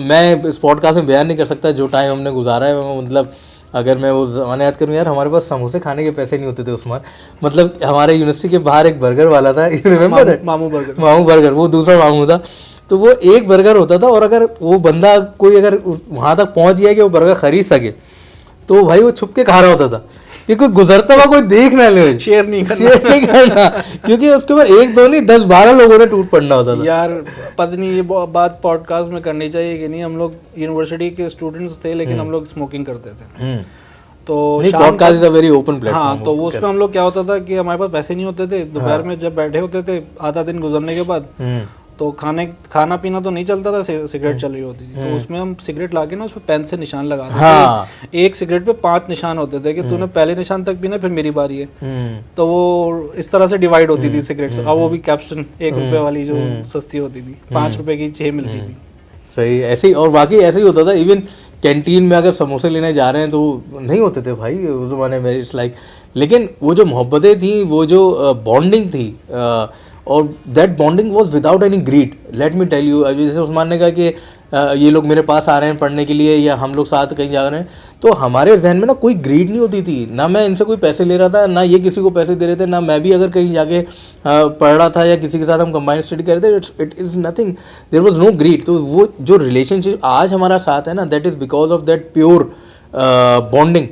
मैं इस पॉडकास्ट में बयान नहीं कर सकता जो टाइम हमने गुजारा है। मतलब अगर मैं वो ज़माने याद करूँ यार, हमारे पास समोसे खाने के पैसे नहीं होते थे उस्मान। मतलब हमारे यूनिवर्सिटी के बाहर एक बर्गर वाला था, रिमेंबर? मामू बर्गर, वो दूसरा मामू था। तो वो एक बर्गर होता था, और अगर वो बंदा कोई अगर वहाँ तक पहुँच गया कि वो बर्गर खरीद सके, तो भाई वो छुप के खा रहा होता था कि कोई गुजरता हुआ कोई देख ना ले, शेयर नहीं करना क्योंकि उसके बाद 1-2 नहीं 10-12 लोगों ने टूट पड़ना होता था यार। पता नहीं ये बात पॉडकास्ट में करनी चाहिए कि नहीं। हम लोग यूनिवर्सिटी के स्टूडेंट्स थे, लेकिन हम लोग स्मोकिंग करते थे। तो podcast is a very open platform. हाँ, तो वो उसमें हम लोग क्या होता था कि हमारे पास पैसे नहीं होते थे। दोपहर में जब बैठे होते थे, आधा दिन गुजरने के बाद, तो खाना पीना तो नहीं चलता था, सिगरेट चल रही होती थी। तो उसमें हम सिगरेट लाके ना उस पर पेन से निशान लगाते थे। एक सिगरेट पे 5 निशान होते थे कि तूने पहले निशान तक पीना, फिर मेरी बारी है। तो वो इस तरह से डिवाइड होती थी सिगरेट। अब वो भी कैप्स्टन 1 रुपए वाली जो सस्ती होती थी, 5 रुपए की 6 मिलती थी। सही ऐसे ही, और बाकी ऐसे ही होता था। इवन कैंटीन में अगर समोसे लेने जा रहे हैं तो नहीं होते थे भाई उस ज़माने में। इट्स लाइक, लेकिन वो जो मोहब्बतें थी, वो जो बॉन्डिंग थी, और that bonding was without any greed. Let me tell you, जैसे उस्मान ने कहा कि ये लोग मेरे पास आ रहे हैं पढ़ने के लिए, या हम लोग साथ कहीं जा रहे हैं, तो हमारे जहन में ना कोई ग्रीड नहीं होती थी। ना मैं इनसे कोई पैसे ले रहा था, ना ये किसी को पैसे दे रहे थे, ना मैं भी अगर कहीं जाके पढ़ रहा था या किसी के साथ हम कंबाइंड स्टडी कर रहे थे। It is nothing, there was no greed. तो वो जो रिलेशनशिप आज हमारा साथ है ना, that is because of that pure bonding,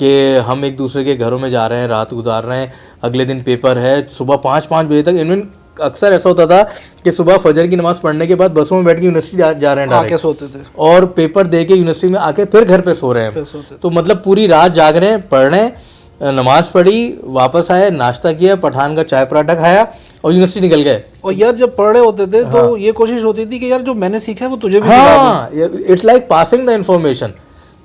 कि हम एक दूसरे के घरों में जा रहे हैं, रात गुजार रहे हैं, अगले दिन पेपर है, सुबह 5-5 बजे तक। इवन अक्सर ऐसा होता था कि सुबह फजर की नमाज पढ़ने के बाद बसों में बैठ के यूनिवर्सिटी जा रहे हैं, आके सोते थे, और पेपर दे के यूनिवर्सिटी में आके फिर घर पे सो रहे हैं। तो मतलब पूरी रात जाग रहे हैं, पढ़ रहे हैं, नमाज पढ़ी, वापस आए, नाश्ता किया, पठान का चाय पराठा खाया और यूनिवर्सिटी निकल गए। और यार जब पढ़ रहे होते थे तो ये कोशिश होती थी कि यार जो मैंने सीखा है वो तुझे भी हाँ, it's like passing the information,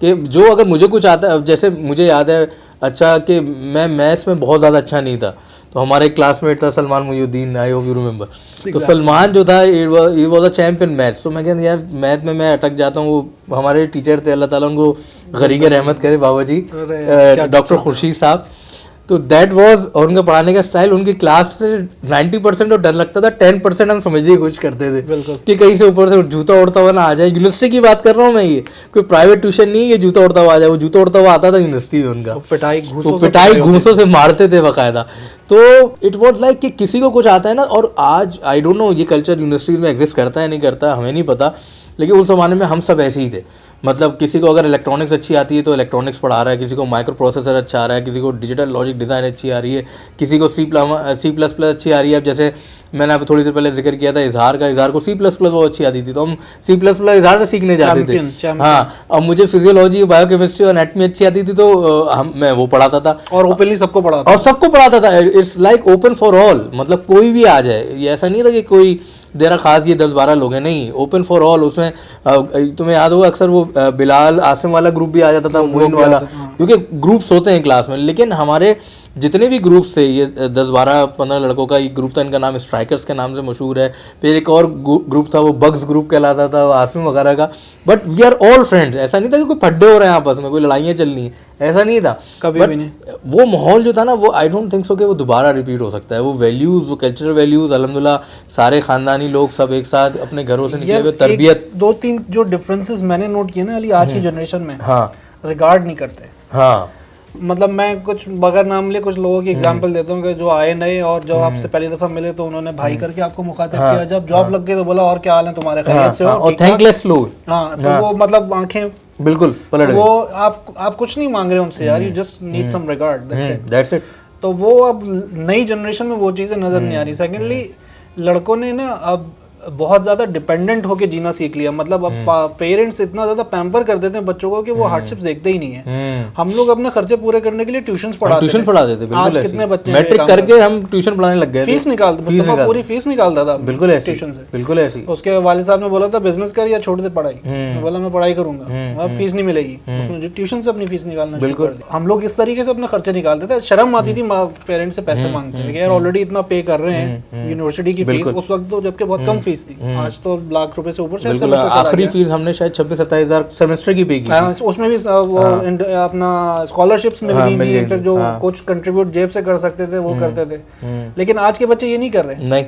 कि जो अगर मुझे कुछ आता है, जैसे मुझे याद है अच्छा कि मैं मैथ्स में बहुत ज़्यादा अच्छा नहीं था, तो हमारे एक क्लासमेट था Salman Mohiuddin, I hope you remember. तो सलमान जो था, he was a champion maths. तो मैं कहता यार मैथ में मैं अटक जाता हूँ। वो हमारे टीचर थे, अल्लाह ताला उनको गरीक रहमत करे, बाबा जी डॉक्टर खुर्शीद साहब। तो दैट वाज, और उनका पढ़ाने का स्टाइल, उनकी क्लास से 90% तो डर लगता था, 10% हम समझने की कोशिश करते थे कि कहीं से ऊपर से जूता उड़ता हुआ ना आ जाए। यूनिवर्सिटी की बात कर रहा हूँ मैं, ये कोई प्राइवेट ट्यूशन नहीं है ये जूता उड़ता हुआ आ जाए। वो जूता उड़ता हुआ आता था यूनिवर्सिटी में उनका, पिटाई घूंसों से मारते थे बाकायदा। तो इट वॉज लाइक कि किसी को कुछ आता है ना, और आज आई डोंट नो ये कल्चर यूनिवर्सिटी में एग्जिस्ट करता है नहीं करता, हमें नहीं पता, लेकिन उस ज़माने में हम सब ऐसे ही थे। मतलब किसी को अगर इलेक्ट्रॉनिक्स अच्छी आती है तो इलेक्ट्रॉनिक्स पढ़ा रहा है, किसी को माइक्रो प्रोसेसर अच्छा आ रहा है, किसी को डिजिटल लॉजिक डिज़ाइन अच्छी आ रही है, किसी को C++ अच्छी आ रही है। अब जैसे मैंने आप थोड़ी देर पहले जिक्र किया था इजहार को C++ वो अच्छी आती थी, तो हम C++ इजहार से सीखने जाते थे। हाँ, अब मुझे फिजियोलॉजी, बायोकेमिस्ट्री और एनाटॉमी अच्छी आती थी, तो मैं वो पढ़ाता था, और ओपनली सबको पढ़ाता था। It's like open for all, मतलब कोई भी आ जाए। ये ऐसा नहीं था कि कोई देरा खास ये 10-12 लोग हैं, नहीं, ओपन फॉर ऑल। उसमें तुम्हें याद होगा अक्सर वो बिलाल आसिम वाला ग्रुप भी आ जाता था, मोइन वाला, क्योंकि ग्रुप्स होते हैं क्लास में। लेकिन हमारे जितने भी ग्रुप्स थे, ये 10-12-15 लड़कों का एक ग्रुप था, इनका नाम स्ट्राइकर्स के नाम से मशहूर है। फिर एक और ग्रुप था, वो बग्स ग्रुप कहलाता था, आसिम वगैरह का। But we are all friends. ऐसा नहीं था कि कोई फड्डे हो रहे हैं आपस में, कोई लड़ाइयाँ चलनी है, ऐसा नहीं था कभी भी नहीं। वो माहौल जो था ना, वो आई डोंट थिंक सो कि वो दोबारा रिपीट हो सकता है। वो वैल्यूज़, वो कल्चरल वैल्यूज़, अल्हम्दुलिल्लाह सारे ख़ानदानी लोग सब एक साथ अपने घरों से निकले हुए, तरबियत। 2-3 जो डिफरेंसेस मैंने नोट किए ना अली, आज की जनरेशन में हाँ, रिगार्ड नहीं करते। हाँ, मतलब मैं कुछ बगैर नाम ले कुछ लोगों की एग्जांपल देता हूँ कि जो आए नए और जब आपसे पहली दफा मिले तो उन्होंने भाई करके आपको मुखातिब किया, जब जॉब लग गई तो बोला और क्या हाल है तुम्हारे, खैरियत से हो, और थैंकलेस लोग। हाँ, तो वो मतलब आंखें बिल्कुल पलट वो आप कुछ नहीं मांग रहे उनसे यार, you just need some regard, that's it. तो वो अब नई जनरेशन में वो चीज़ें नज़र नहीं आ रही। सेकेंडली लड़कों ने ना अब बहुत ज़्यादा डिपेंडेंट होके जीना सीख लिया। मतलब अब पेरेंट्स इतना ज़्यादा पैम्पर कर देते हैं बच्चों को कि वो हार्डशिप्स देखते ही नहीं है। हम लोग अपने खर्चे पूरे करने के लिए ट्यूशन पढ़ाते थे। आज कितने बच्चे मैट्रिक करके हम ट्यूशन पढ़ाने लग गए, फीस निकालते, पूरी फीस निकालता था बिल्कुल ऐसे ट्यूशन से, बिल्कुल ऐसी। उसके वालिद साहब ने बोला था बिजनेस कर या छोड़ दे पढ़ाई। मैं बोला मैं पढ़ाई करूंगा, अब फीस नहीं मिलेगी। उसने जो ट्यूशन से अपनी फीस निकालना शुरू कर दी। हम लोग इस तरीके से अपने खर्चे निकालते थे, शर्म आती थी पेरेंट्स से पैसे मांगते थे यार ऑलरेडी इतना पे कर रहे हैं यूनिवर्सिटी की फीस उस वक्त तो, जबकि बहुत कम फीस थी। आज तो लाख रुपए से ऊपर बिल्कुल, आखिरी फीस हमने शायद 26-27 हज़ार सेमेस्टर की पे की। उसमें भी वो अपना स्कॉलरशिप्स मिल गई थी, जो कुछ कंट्रीब्यूट जेब से कर सकते थे वो करते थे। लेकिन आज के बच्चे ये नहीं कर रहे। नहीं,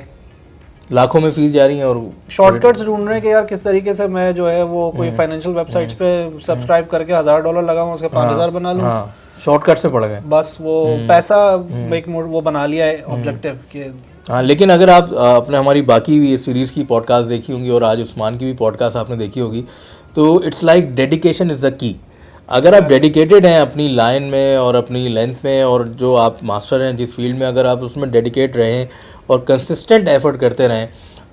लाखों में फीस जा रही है और शॉर्टकट्स ढूंढ रहे हैं कि यार किस तरीके से मैं जो है वो कोई फाइनेंशियल वेबसाइट्स पे सब्सक्राइब करके $1000 लगाऊं, उसके 5000 बना लूं। हाँ, शॉर्टकट से पड़ गए बस वो पैसा एक वो बना लिया है ऑब्जेक्टिव के। हाँ, लेकिन अगर आप अपने हमारी बाकी भी सीरीज़ की पॉडकास्ट देखी होंगी और आज उस्मान की भी पॉडकास्ट आपने देखी होगी, तो it's like dedication is the key. अगर आप डेडिकेटेड हैं अपनी लाइन में और अपनी लेंथ में, और जो आप मास्टर हैं जिस फील्ड में, अगर आप उसमें डेडिकेट रहें और कंसिस्टेंट एफर्ट करते रहें,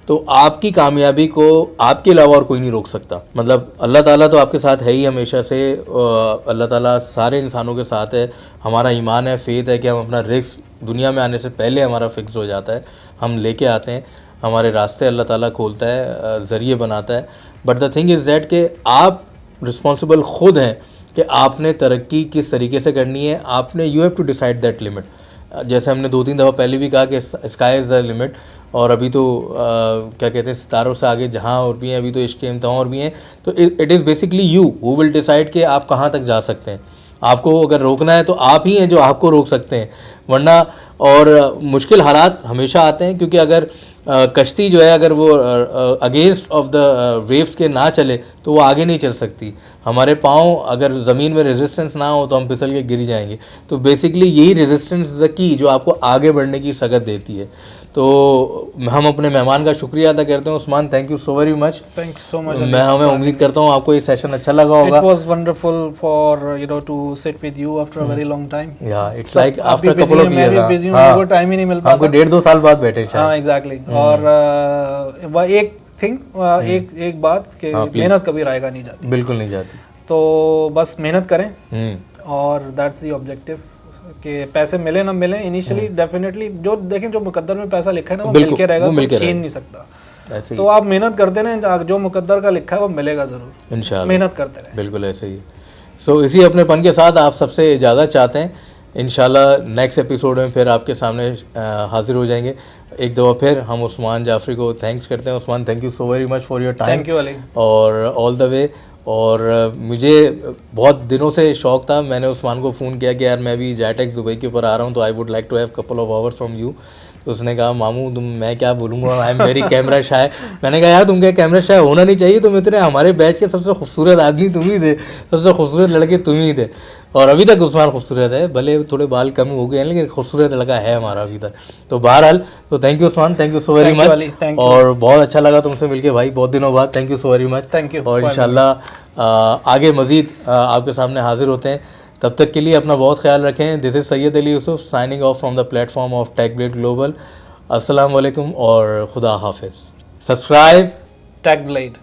तो आपकी कामयाबी को आपके अलावा और कोई नहीं रोक सकता। मतलब अल्लाह ताला तो आपके साथ है ही हमेशा से, अल्लाह ताला सारे इंसानों के साथ है। हमारा ईमान है, फेथ है कि हम अपना रिस्क दुनिया में आने से पहले हमारा फिक्स हो जाता है, हम लेके आते हैं, हमारे रास्ते अल्लाह ताला खोलता है, ज़रिए बनाता है। But the thing is that कि आप रिस्पॉन्सिबल खुद हैं कि आपने तरक्की किस तरीके से करनी है। आपने you have to decide that limit. जैसे हमने 2-3 दफ़ा पहले भी कहा कि स्काई इज़ द लिमिट, और अभी तो क्या कहते हैं, सितारों से आगे जहां और भी हैं, अभी तो इश्क के इम्तिहान और भी हैं। तो it is basically you who will decide कि आप कहाँ तक जा सकते हैं। आपको अगर रोकना है तो आप ही हैं जो आपको रोक सकते हैं, वरना और मुश्किल हालात हमेशा आते हैं, क्योंकि अगर कश्ती जो है अगर वो अगेंस्ट ऑफ द वेव्स के ना चले तो वो आगे नहीं चल सकती। हमारे पाँव अगर ज़मीन में रेजिस्टेंस ना हो तो हम फिसल के गिर जाएंगे। तो बेसिकली यही रेजिस्टेंस इज़ द की जो आपको आगे बढ़ने की सकत देती है। तो हम अपने मेहमान का शुक्रिया अदा करते हैं। Usman, thank you so very much. Thank you so much. हमें उम्मीद करता हूँ आपको ये सेशन अच्छा लगा होगा। It was wonderful for to sit with you after a very long time. Yeah, it's like after a couple of years। मैं भी busy हूँ, मेरे को टाइम ही नहीं मिल पाता। हमको 1.5-2 साल बाद बैठे शायद। हाँ, एग्जैक्टली। और एक थिंग, एक बात कि मेहनत कभी रायगा नहीं जाती। बिल्कुल नहीं जाती। तो बस मेहनत करें और दैट्स द ऑब्जेक्टिव। कि पैसे मिले ना मिले इनिशियली, डेफिनेटली जो देखें जो मुकद्दर में पैसा लिखा है ना वो मिलके रहेगा, तो छीन नहीं सकता। ऐसे ही तो आप मेहनत करते रहें, जो मुकद्दर का लिखा है वो मिलेगा ज़रूर, इंशाल्लाह। मेहनत करते रहें। बिल्कुल ऐसे ही। सो इसी अपनेपन के साथ आप सबसे इजाज़त चाहते हैं। इंशाल्लाह नेक्स्ट एपिसोड में फिर आपके सामने हाजिर हो जाएंगे। एक दफ़ा फिर हम उस्मान जाफरी को थैंक्स करते हैं। Usman, thank you so very much for your time. Thank you Ali. और ऑल द वे। और मुझे बहुत दिनों से शौक़ था, मैंने उस्मान को फ़ोन किया कि यार मैं भी जेटेक्स दुबई के ऊपर आ रहा हूँ, तो I would like to have couple of hours from you. तो उसने कहा मामू मैं क्या बोलूँगा, I am very camera shy. मैंने कहा यार तुम क्या कैमरा शाय होना नहीं चाहिए, तुम इतने हमारे बैच के सबसे खूबसूरत आदमी तुम ही थे, सबसे खूबसूरत लड़के तुम ही थे। और अभी तक उस्मान खूबसूरत है, भले थोड़े बाल कम हो गए हैं लेकिन खूबसूरत लड़का है हमारा अभी तक। तो बहरहाल तो thank you Usman, thank you so very much. और बहुत अच्छा लगा तुमसे मिलके भाई, बहुत दिनों बाद। Thank you so very much. Thank you. और इंशाल्लाह आगे मज़ीद आपके सामने हाजिर होते हैं। तब तक के लिए अपना बहुत ख्याल रखें। This is Syed Ali Yusuf signing off from the platform of TechBlade Global. अस्सलाम वालेकुम और खुदा हाफिज़। सब्सक्राइब टेकब्लेड।